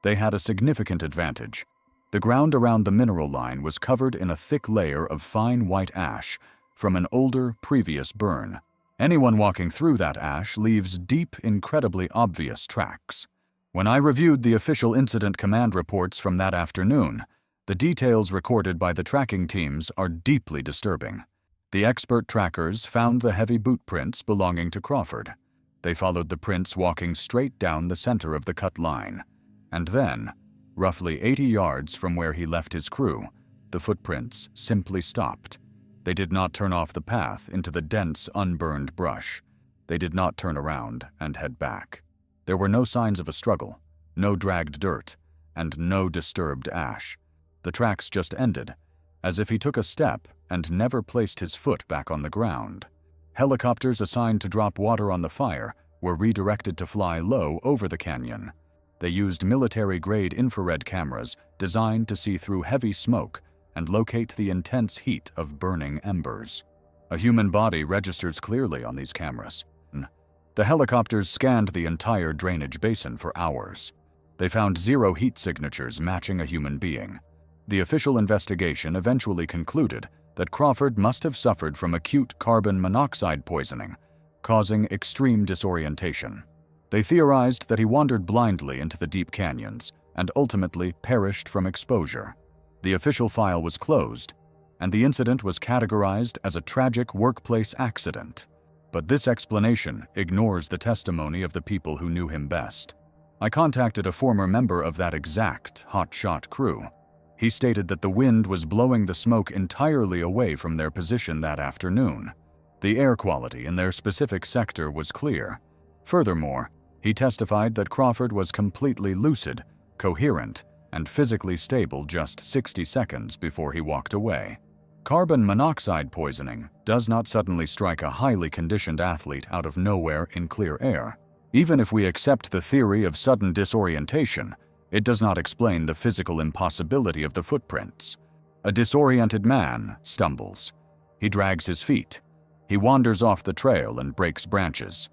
They had a significant advantage. The ground around the mineral line was covered in a thick layer of fine white ash from an older, previous burn. Anyone walking through that ash leaves deep, incredibly obvious tracks. When I reviewed the official incident command reports from that afternoon, the details recorded by the tracking teams are deeply disturbing. The expert trackers found the heavy boot prints belonging to Crawford. They followed the prints walking straight down the center of the cut line. And then, roughly 80 yards from where he left his crew, the footprints simply stopped. They did not turn off the path into the dense, unburned brush. They did not turn around and head back. There were no signs of a struggle, no dragged dirt, and no disturbed ash. The tracks just ended, as if he took a step and never placed his foot back on the ground. Helicopters assigned to drop water on the fire were redirected to fly low over the canyon. They used military-grade infrared cameras designed to see through heavy smoke and locate the intense heat of burning embers. A human body registers clearly on these cameras. The helicopters scanned the entire drainage basin for hours. They found 0 heat signatures matching a human being. The official investigation eventually concluded that Crawford must have suffered from acute carbon monoxide poisoning, causing extreme disorientation. They theorized that he wandered blindly into the deep canyons and ultimately perished from exposure. The official file was closed, and the incident was categorized as a tragic workplace accident. But this explanation ignores the testimony of the people who knew him best. I contacted a former member of that exact hotshot crew. He stated that the wind was blowing the smoke entirely away from their position that afternoon. The air quality in their specific sector was clear. Furthermore, he testified that Crawford was completely lucid, coherent, and physically stable just 60 seconds before he walked away. Carbon monoxide poisoning does not suddenly strike a highly conditioned athlete out of nowhere in clear air. Even if we accept the theory of sudden disorientation, it does not explain the physical impossibility of the footprints. A disoriented man stumbles. He drags his feet. He wanders off the trail and breaks branches.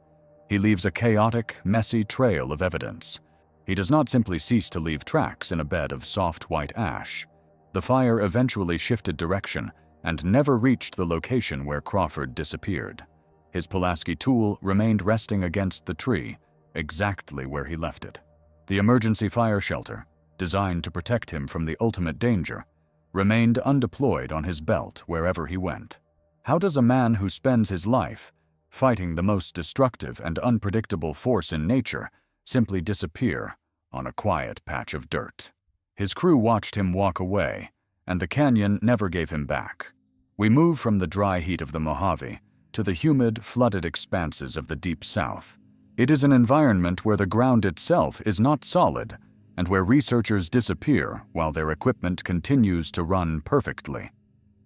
He leaves a chaotic, messy trail of evidence. He does not simply cease to leave tracks in a bed of soft white ash. The fire eventually shifted direction and never reached the location where Crawford disappeared. His Pulaski tool remained resting against the tree, exactly where he left it. The emergency fire shelter, designed to protect him from the ultimate danger, remained undeployed on his belt wherever he went. How does a man who spends his life fighting the most destructive and unpredictable force in nature simply disappear on a quiet patch of dirt? His crew watched him walk away, and the canyon never gave him back. We move from the dry heat of the Mojave to the humid, flooded expanses of the Deep South. It is an environment where the ground itself is not solid and where researchers disappear while their equipment continues to run perfectly.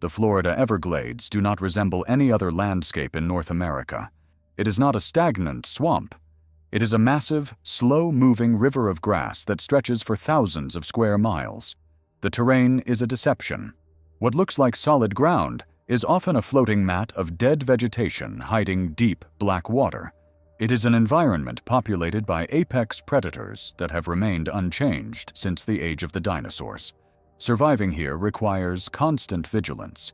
The Florida Everglades do not resemble any other landscape in North America. It is not a stagnant swamp. It is a massive, slow-moving river of grass that stretches for thousands of square miles. The terrain is a deception. What looks like solid ground is often a floating mat of dead vegetation hiding deep, black water. It is an environment populated by apex predators that have remained unchanged since the age of the dinosaurs. Surviving here requires constant vigilance.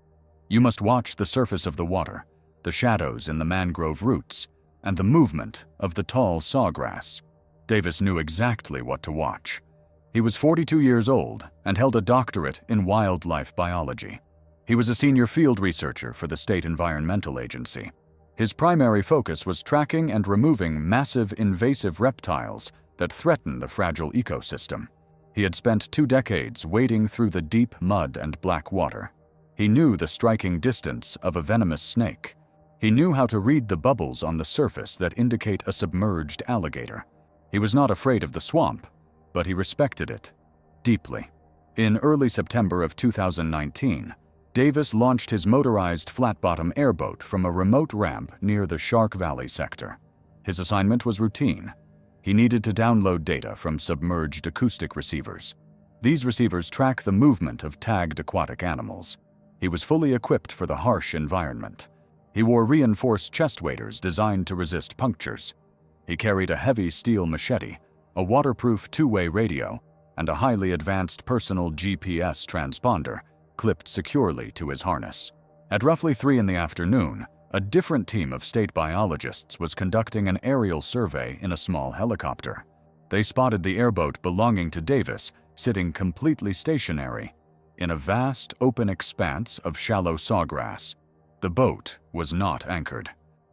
You must watch the surface of the water, the shadows in the mangrove roots, and the movement of the tall sawgrass. Davis knew exactly what to watch. He was 42 years old and held a doctorate in wildlife biology. He was a senior field researcher for the State Environmental Agency. His primary focus was tracking and removing massive invasive reptiles that threaten the fragile ecosystem. He had spent 2 decades wading through the deep mud and black water. He knew the striking distance of a venomous snake. He knew how to read the bubbles on the surface that indicate a submerged alligator. He was not afraid of the swamp, but he respected it deeply. In early September of 2019, Davis launched his motorized flat-bottom airboat from a remote ramp near the Shark Valley sector. His assignment was routine. He needed to download data from submerged acoustic receivers. These receivers track the movement of tagged aquatic animals. He was fully equipped for the harsh environment. He wore reinforced chest waders designed to resist punctures. He carried a heavy steel machete, a waterproof two-way radio, and a highly advanced personal GPS transponder clipped securely to his harness. At roughly 3 in the afternoon, a different team of state biologists was conducting an aerial survey in a small helicopter. They spotted the airboat belonging to Davis sitting completely stationary in a vast open expanse of shallow sawgrass. The boat was not anchored.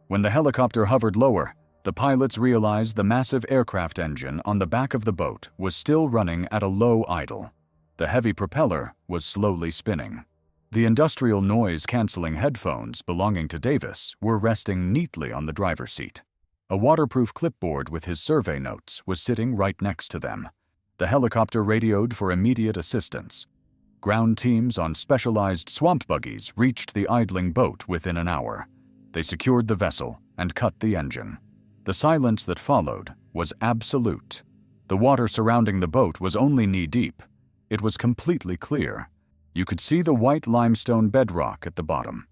When the helicopter hovered lower, the pilots realized the massive aircraft engine on the back of the boat was still running at a low idle. The heavy propeller was slowly spinning. The industrial noise-canceling headphones belonging to Davis were resting neatly on the driver's seat. A waterproof clipboard with his survey notes was sitting right next to them. The helicopter radioed for immediate assistance. Ground teams on specialized swamp buggies reached the idling boat within an hour. They secured the vessel and cut the engine. The silence that followed was absolute. The water surrounding the boat was only knee-deep. It was completely clear. You could see the white limestone bedrock at the bottom.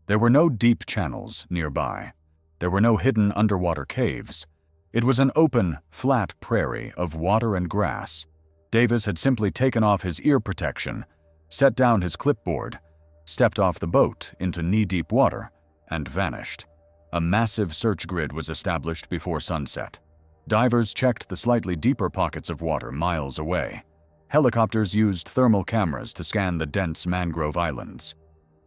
There were no deep channels nearby. There were no hidden underwater caves. It was an open, flat prairie of water and grass. Davis had simply taken off his ear protection, set down his clipboard, stepped off the boat into knee-deep water, and vanished. A massive search grid was established before sunset. Divers checked the slightly deeper pockets of water miles away. Helicopters used thermal cameras to scan the dense mangrove islands.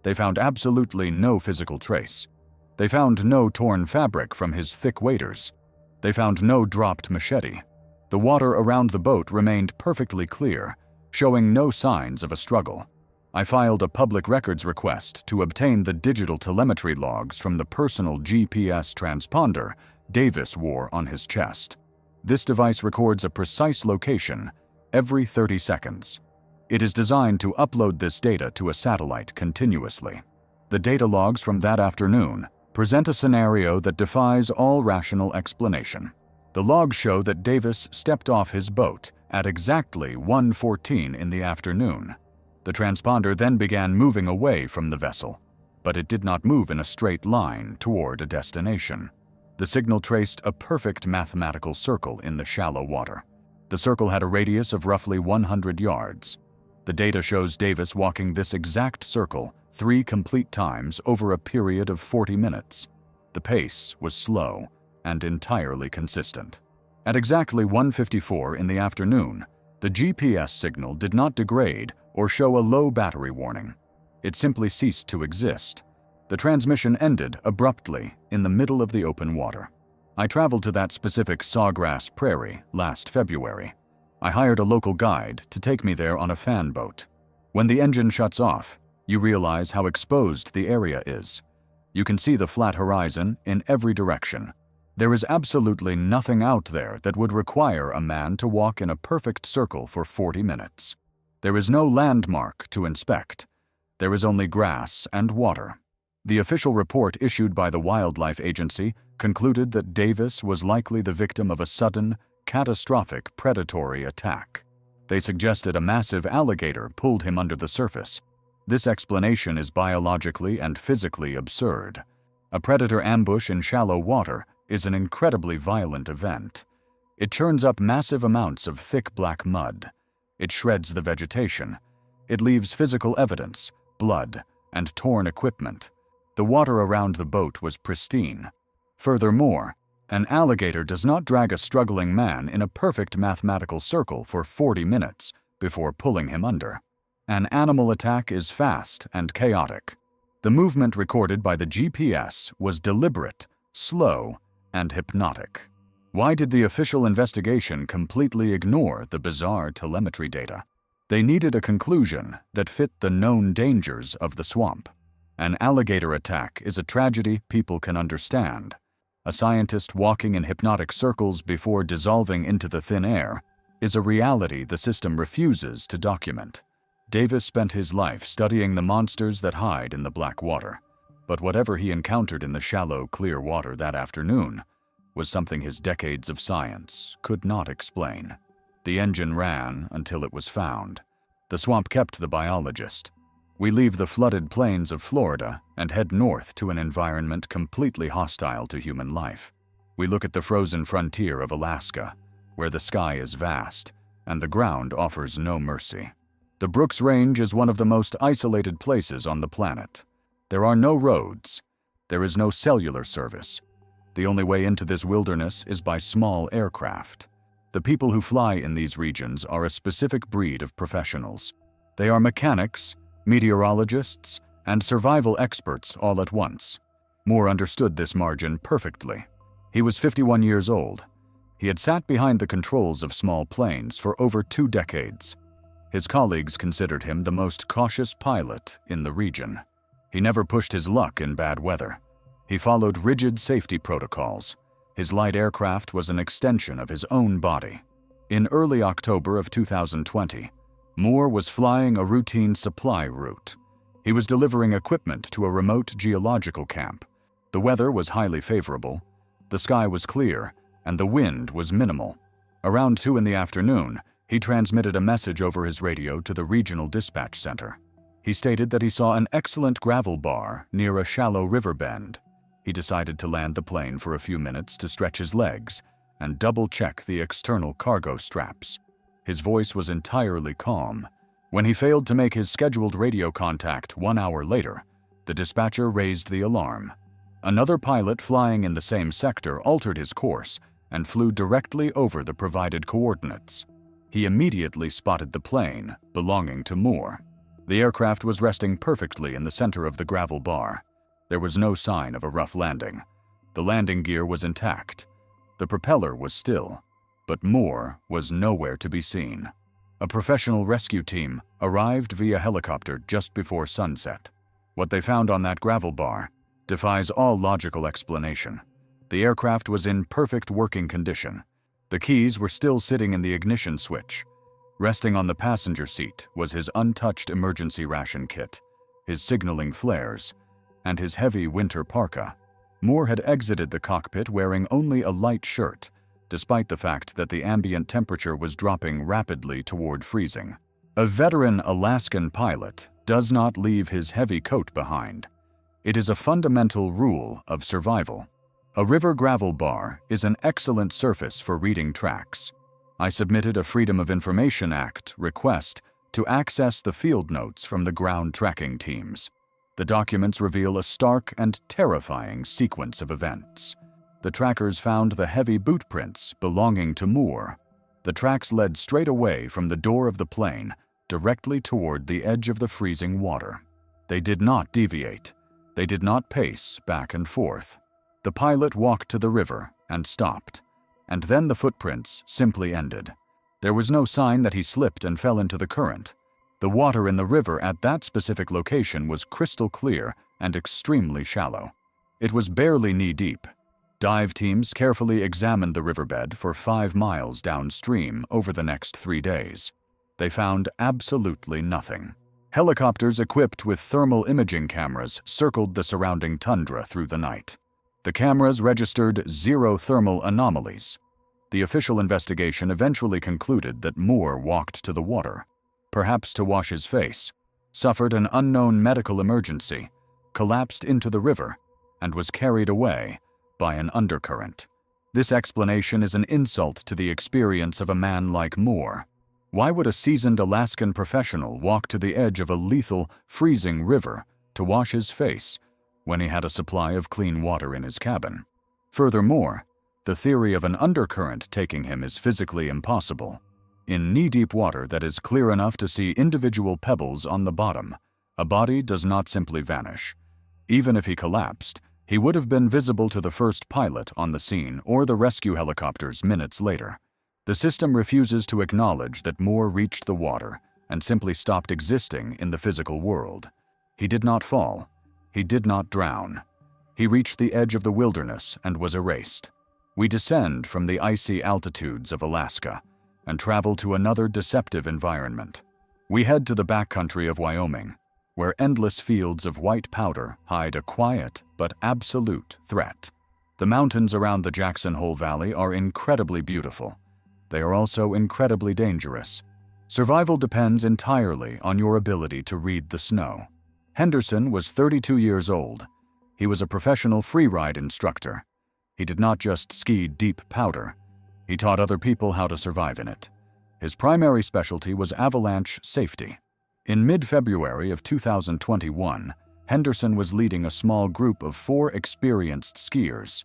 They found absolutely no physical trace. They found no torn fabric from his thick waders. They found no dropped machete. The water around the boat remained perfectly clear, showing no signs of a struggle. I filed a public records request to obtain the digital telemetry logs from the personal GPS transponder Davis wore on his chest. This device records a precise location every 30 seconds. It is designed to upload this data to a satellite continuously. The data logs from that afternoon present a scenario that defies all rational explanation. The logs show that Davis stepped off his boat at exactly 1:14 in the afternoon. The transponder then began moving away from the vessel, but it did not move in a straight line toward a destination. The signal traced a perfect mathematical circle in the shallow water. The circle had a radius of roughly 100 yards. The data shows Davis walking this exact circle 3 complete times over a period of 40 minutes. The pace was slow and entirely consistent. At exactly 1:54 in the afternoon, the GPS signal did not degrade or show a low battery warning. It simply ceased to exist. The transmission ended abruptly in the middle of the open water. I traveled to that specific sawgrass prairie last February. I hired a local guide to take me there on a fan boat. When the engine shuts off, you realize how exposed the area is. You can see the flat horizon in every direction. There is absolutely nothing out there that would require a man to walk in a perfect circle for 40 minutes. There is no landmark to inspect. There is only grass and water. The official report issued by the Wildlife Agency concluded that Davis was likely the victim of a sudden, catastrophic predatory attack. They suggested a massive alligator pulled him under the surface. This explanation is biologically and physically absurd. A predator ambush in shallow water is an incredibly violent event. It churns up massive amounts of thick black mud. It shreds the vegetation. It leaves physical evidence, blood, and torn equipment. The water around the boat was pristine. Furthermore, an alligator does not drag a struggling man in a perfect mathematical circle for 40 minutes before pulling him under. An animal attack is fast and chaotic. The movement recorded by the GPS was deliberate, slow, and hypnotic. Why did the official investigation completely ignore the bizarre telemetry data? They needed a conclusion that fit the known dangers of the swamp. An alligator attack is a tragedy people can understand. A scientist walking in hypnotic circles before dissolving into the thin air is a reality the system refuses to document. Davis spent his life studying the monsters that hide in the black water, but whatever he encountered in the shallow, clear water that afternoon was something his decades of science could not explain. The engine ran until it was found. The swamp kept the biologist. We leave the flooded plains of Florida and head north to an environment completely hostile to human life. We look at the frozen frontier of Alaska, where the sky is vast and the ground offers no mercy. The Brooks Range is one of the most isolated places on the planet. There are no roads. There is no cellular service. The only way into this wilderness is by small aircraft. The people who fly in these regions are a specific breed of professionals. They are mechanics, meteorologists, and survival experts all at once. Moore understood this margin perfectly. He was 51 years old. He had sat behind the controls of small planes for over 2 decades. His colleagues considered him the most cautious pilot in the region. He never pushed his luck in bad weather. He followed rigid safety protocols. His light aircraft was an extension of his own body. In early October of 2020, Moore was flying a routine supply route. He was delivering equipment to a remote geological camp. The weather was highly favorable. The sky was clear, and the wind was minimal. Around 2 in the afternoon, he transmitted a message over his radio to the regional dispatch center. He stated that he saw an excellent gravel bar near a shallow river bend. He decided to land the plane for a few minutes to stretch his legs and double-check the external cargo straps. His voice was entirely calm. When he failed to make his scheduled radio contact 1 hour later, the dispatcher raised the alarm. Another pilot flying in the same sector altered his course and flew directly over the provided coordinates. He immediately spotted the plane belonging to Moore. The aircraft was resting perfectly in the center of the gravel bar. There was no sign of a rough landing. The landing gear was intact. The propeller was still, but Moore was nowhere to be seen. A professional rescue team arrived via helicopter just before sunset. What they found on that gravel bar defies all logical explanation. The aircraft was in perfect working condition. The keys were still sitting in the ignition switch. Resting on the passenger seat was his untouched emergency ration kit, his signaling flares, and his heavy winter parka. Moore had exited the cockpit wearing only a light shirt, despite the fact that the ambient temperature was dropping rapidly toward freezing. A veteran Alaskan pilot does not leave his heavy coat behind. It is a fundamental rule of survival. A river gravel bar is an excellent surface for reading tracks. I submitted a Freedom of Information Act request to access the field notes from the ground tracking teams. The documents reveal a stark and terrifying sequence of events. The trackers found the heavy boot prints belonging to Moore. The tracks led straight away from the door of the plane, directly toward the edge of the freezing water. They did not deviate. They did not pace back and forth. The pilot walked to the river and stopped, and then the footprints simply ended. There was no sign that he slipped and fell into the current. The water in the river at that specific location was crystal clear and extremely shallow. It was barely knee-deep. Dive teams carefully examined the riverbed for 5 miles downstream over the next 3 days. They found absolutely nothing. Helicopters equipped with thermal imaging cameras circled the surrounding tundra through the night. The cameras registered 0 thermal anomalies. The official investigation eventually concluded that Moore walked to the water, perhaps to wash his face, suffered an unknown medical emergency, collapsed into the river, and was carried away by an undercurrent. This explanation is an insult to the experience of a man like Moore. Why would a seasoned Alaskan professional walk to the edge of a lethal, freezing river to wash his face when he had a supply of clean water in his cabin? Furthermore, the theory of an undercurrent taking him is physically impossible. In knee-deep water that is clear enough to see individual pebbles on the bottom, a body does not simply vanish. Even if he collapsed, he would have been visible to the first pilot on the scene or the rescue helicopters minutes later. The system refuses to acknowledge that Moore reached the water and simply stopped existing in the physical world. He did not fall. He did not drown. He reached the edge of the wilderness and was erased. We descend from the icy altitudes of Alaska and travel to another deceptive environment. We head to the backcountry of Wyoming, where endless fields of white powder hide a quiet but absolute threat. The mountains around the Jackson Hole Valley are incredibly beautiful. They are also incredibly dangerous. Survival depends entirely on your ability to read the snow. Henderson was 32 years old. He was a professional freeride instructor. He did not just ski deep powder. He taught other people how to survive in it. His primary specialty was avalanche safety. In mid-February of 2021, Henderson was leading a small group of 4 experienced skiers.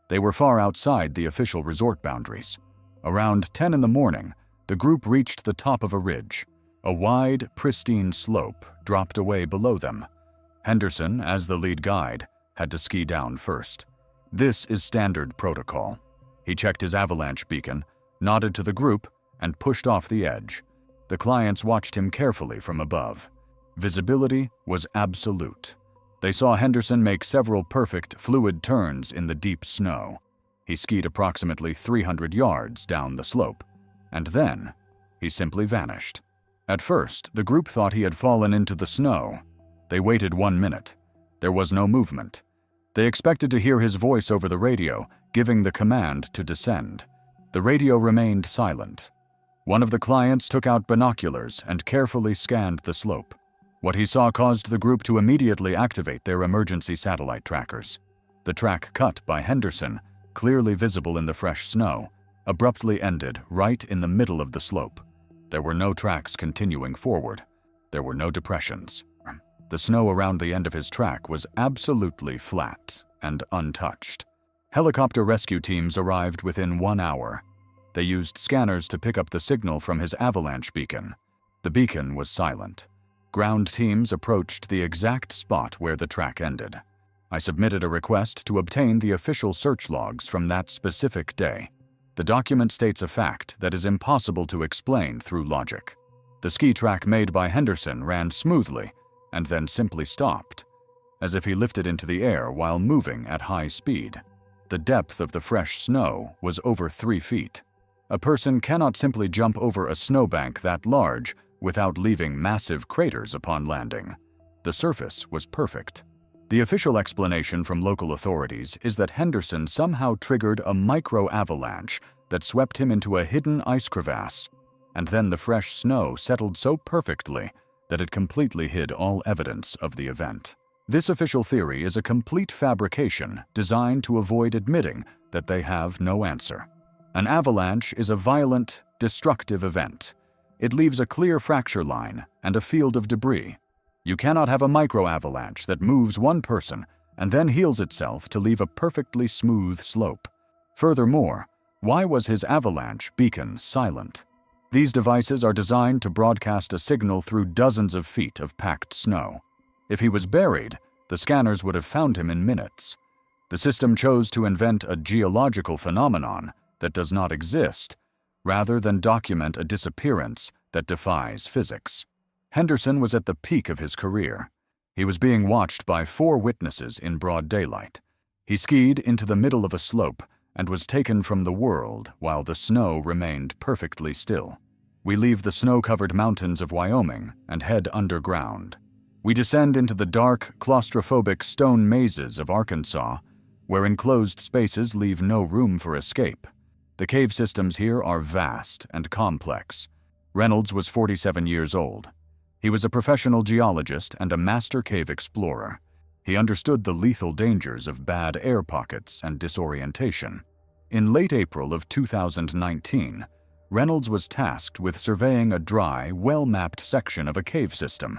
They were far outside the official resort boundaries. Around 10 in the morning, the group reached the top of a ridge. A wide, pristine slope dropped away below them. Henderson, as the lead guide, had to ski down first. This is standard protocol. He checked his avalanche beacon, nodded to the group, and pushed off the edge. The clients watched him carefully from above. Visibility was absolute. They saw Henderson make several perfect, fluid turns in the deep snow. He skied approximately 300 yards down the slope, and then he simply vanished. At first, the group thought he had fallen into the snow. They waited 1 minute. There was no movement. They expected to hear his voice over the radio, giving the command to descend. The radio remained silent. One of the clients took out binoculars and carefully scanned the slope. What he saw caused the group to immediately activate their emergency satellite trackers. The track cut by Henderson, clearly visible in the fresh snow, abruptly ended right in the middle of the slope. There were no tracks continuing forward. There were no depressions. The snow around the end of his track was absolutely flat and untouched. Helicopter rescue teams arrived within 1 hour. They used scanners to pick up the signal from his avalanche beacon. The beacon was silent. Ground teams approached the exact spot where the track ended. I submitted a request to obtain the official search logs from that specific day. The document states a fact that is impossible to explain through logic. The ski track made by Henderson ran smoothly and then simply stopped, as if he lifted into the air while moving at high speed. The depth of the fresh snow was over 3 feet. A person cannot simply jump over a snowbank that large without leaving massive craters upon landing. The surface was perfect. The official explanation from local authorities is that Henderson somehow triggered a micro-avalanche that swept him into a hidden ice crevasse, and then the fresh snow settled so perfectly that it completely hid all evidence of the event. This official theory is a complete fabrication designed to avoid admitting that they have no answer. An avalanche is a violent, destructive event. It leaves a clear fracture line and a field of debris. You cannot have a micro-avalanche that moves one person and then heals itself to leave a perfectly smooth slope. Furthermore, why was his avalanche beacon silent? These devices are designed to broadcast a signal through dozens of feet of packed snow. If he was buried, the scanners would have found him in minutes. The system chose to invent a geological phenomenon that does not exist, rather than document a disappearance that defies physics. Henderson was at the peak of his career. He was being watched by 4 witnesses in broad daylight. He skied into the middle of a slope and was taken from the world while the snow remained perfectly still. We leave the snow-covered mountains of Wyoming and head underground. We descend into the dark, claustrophobic stone mazes of Arkansas, where enclosed spaces leave no room for escape. The cave systems here are vast and complex. Reynolds was 47 years old. He was a professional geologist and a master cave explorer. He understood the lethal dangers of bad air pockets and disorientation. In late April of 2019, Reynolds was tasked with surveying a dry, well-mapped section of a cave system.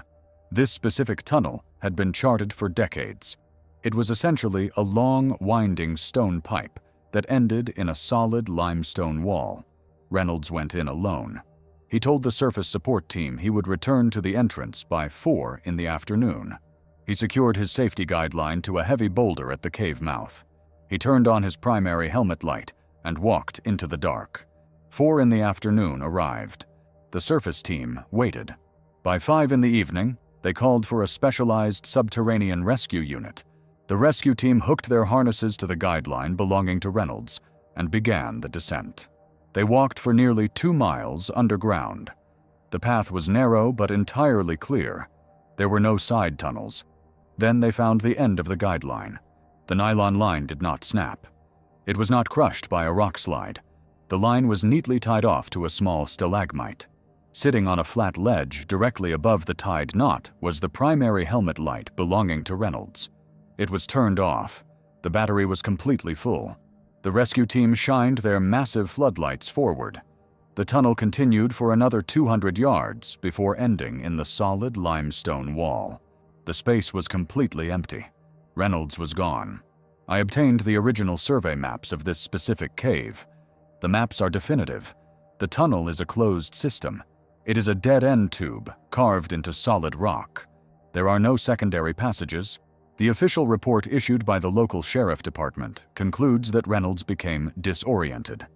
This specific tunnel had been charted for decades. It was essentially a long, winding stone pipe that ended in a solid limestone wall. Reynolds went in alone. He told the surface support team he would return to the entrance by 4 in the afternoon. He secured his safety guideline to a heavy boulder at the cave mouth. He turned on his primary helmet light and walked into the dark. 4 in the afternoon arrived. The surface team waited. By 5 in the evening, they called for a specialized subterranean rescue unit. The rescue team hooked their harnesses to the guideline belonging to Reynolds and began the descent. They walked for nearly 2 miles underground. The path was narrow but entirely clear. There were no side tunnels. Then they found the end of the guideline. The nylon line did not snap. It was not crushed by a rock slide. The line was neatly tied off to a small stalagmite. Sitting on a flat ledge directly above the tied knot was the primary helmet light belonging to Reynolds. It was turned off. The battery was completely full. The rescue team shined their massive floodlights forward. The tunnel continued for another 200 yards before ending in the solid limestone wall. The space was completely empty. Reynolds was gone. I obtained the original survey maps of this specific cave. The maps are definitive. The tunnel is a closed system. It is a dead-end tube carved into solid rock. There are no secondary passages. The official report issued by the local sheriff department concludes that Reynolds became disoriented,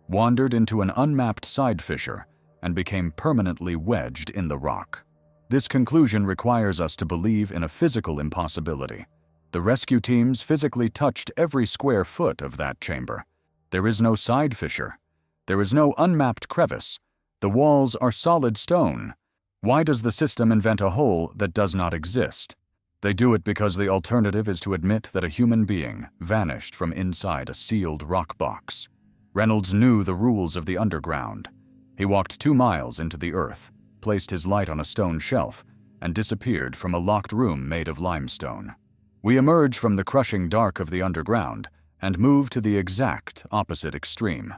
wandered into an unmapped side fissure, and became permanently wedged in the rock. This conclusion requires us to believe in a physical impossibility. The rescue teams physically touched every square foot of that chamber. There is no side fissure. There is no unmapped crevice. The walls are solid stone. Why does the system invent a hole that does not exist? They do it because the alternative is to admit that a human being vanished from inside a sealed rock box. Reynolds knew the rules of the underground. He walked 2 miles into the earth, placed his light on a stone shelf, and disappeared from a locked room made of limestone. We emerge from the crushing dark of the underground and move to the exact opposite extreme.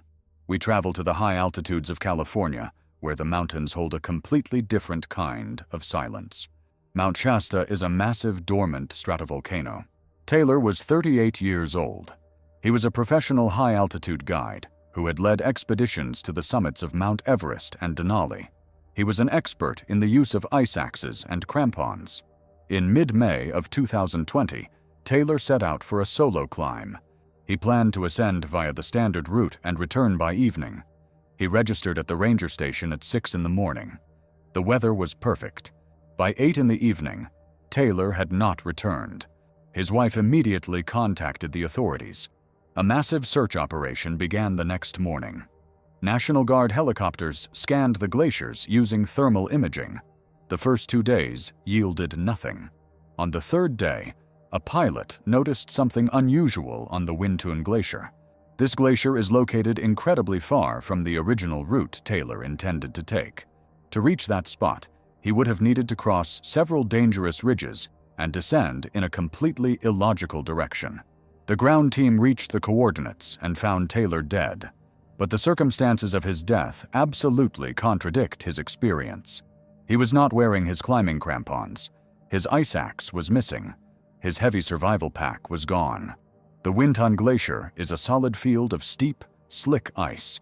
We travel to the high altitudes of California, where the mountains hold a completely different kind of silence. Mount Shasta is a massive dormant stratovolcano. Taylor was 38 years old. He was a professional high-altitude guide who had led expeditions to the summits of Mount Everest and Denali. He was an expert in the use of ice axes and crampons. In mid-May of 2020, Taylor set out for a solo climb. He planned to ascend via the standard route and return by evening. He registered at the ranger station at 6 in the morning. The weather was perfect. By 8 in the evening, Taylor had not returned. His wife immediately contacted the authorities. A massive search operation began the next morning. National Guard helicopters scanned the glaciers using thermal imaging. The first 2 days yielded nothing. On the 3rd day, a pilot noticed something unusual on the Wintun Glacier. This glacier is located incredibly far from the original route Taylor intended to take. To reach that spot, he would have needed to cross several dangerous ridges and descend in a completely illogical direction. The ground team reached the coordinates and found Taylor dead, but the circumstances of his death absolutely contradict his experience. He was not wearing his climbing crampons. His ice axe was missing. His heavy survival pack was gone. The Wintun Glacier is a solid field of steep, slick ice.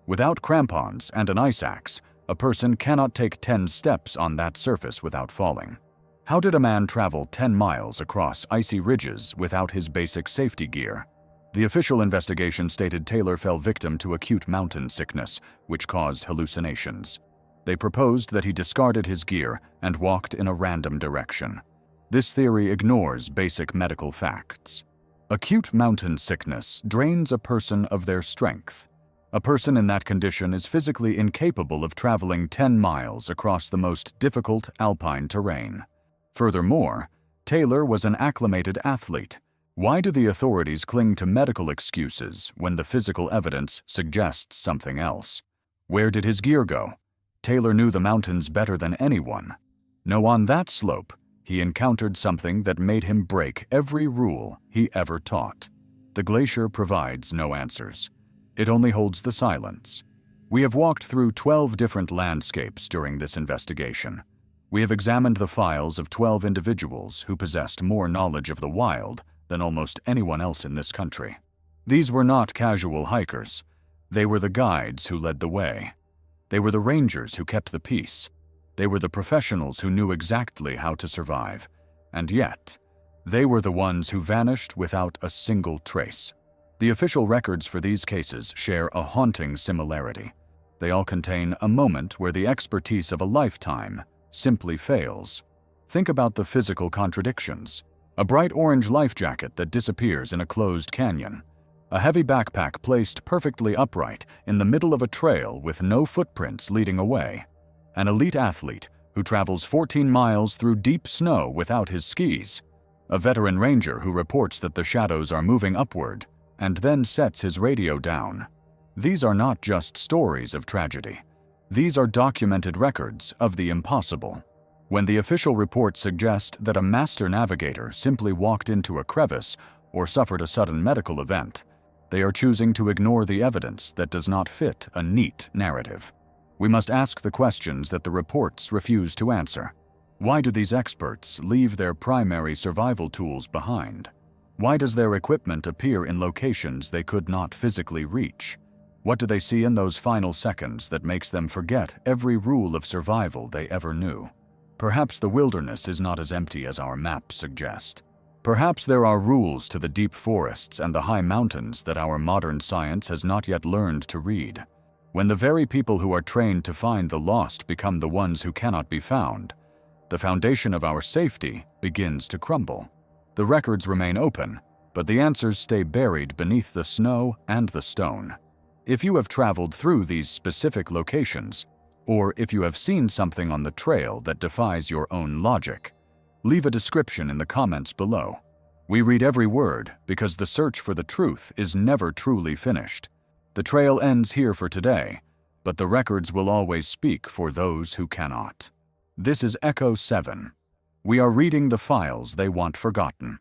Without crampons and an ice axe, a person cannot take 10 steps on that surface without falling. How did a man travel 10 miles across icy ridges without his basic safety gear? The official investigation stated Taylor fell victim to acute mountain sickness, which caused hallucinations. They proposed that he discarded his gear and walked in a random direction. This theory ignores basic medical facts. Acute mountain sickness drains a person of their strength. A person in that condition is physically incapable of traveling 10 miles across the most difficult alpine terrain. Furthermore, Taylor was an acclimated athlete. Why do the authorities cling to medical excuses when the physical evidence suggests something else? Where did his gear go? Taylor knew the mountains better than anyone. No, on that slope, he encountered something that made him break every rule he ever taught. The glacier provides no answers. It only holds the silence. We have walked through 12 different landscapes during this investigation. We have examined the files of 12 individuals who possessed more knowledge of the wild than almost anyone else in this country. These were not casual hikers. They were the guides who led the way. They were the rangers who kept the peace. They were the professionals who knew exactly how to survive. And yet, they were the ones who vanished without a single trace. The official records for these cases share a haunting similarity. They all contain a moment where the expertise of a lifetime simply fails. Think about the physical contradictions. A bright orange life jacket that disappears in a closed canyon. A heavy backpack placed perfectly upright in the middle of a trail with no footprints leading away. An elite athlete who travels 14 miles through deep snow without his skis. A veteran ranger who reports that the shadows are moving upward and then sets his radio down. These are not just stories of tragedy. These are documented records of the impossible. When the official reports suggest that a master navigator simply walked into a crevice or suffered a sudden medical event, they are choosing to ignore the evidence that does not fit a neat narrative. We must ask the questions that the reports refuse to answer. Why do these experts leave their primary survival tools behind? Why does their equipment appear in locations they could not physically reach? What do they see in those final seconds that makes them forget every rule of survival they ever knew? Perhaps the wilderness is not as empty as our maps suggest. Perhaps there are rules to the deep forests and the high mountains that our modern science has not yet learned to read. When the very people who are trained to find the lost become the ones who cannot be found, the foundation of our safety begins to crumble. The records remain open, but the answers stay buried beneath the snow and the stone. If you have traveled through these specific locations, or if you have seen something on the trail that defies your own logic, leave a description in the comments below. We read every word because the search for the truth is never truly finished. The trail ends here for today, but the records will always speak for those who cannot. This is Echo 7. We are reading the files they want forgotten.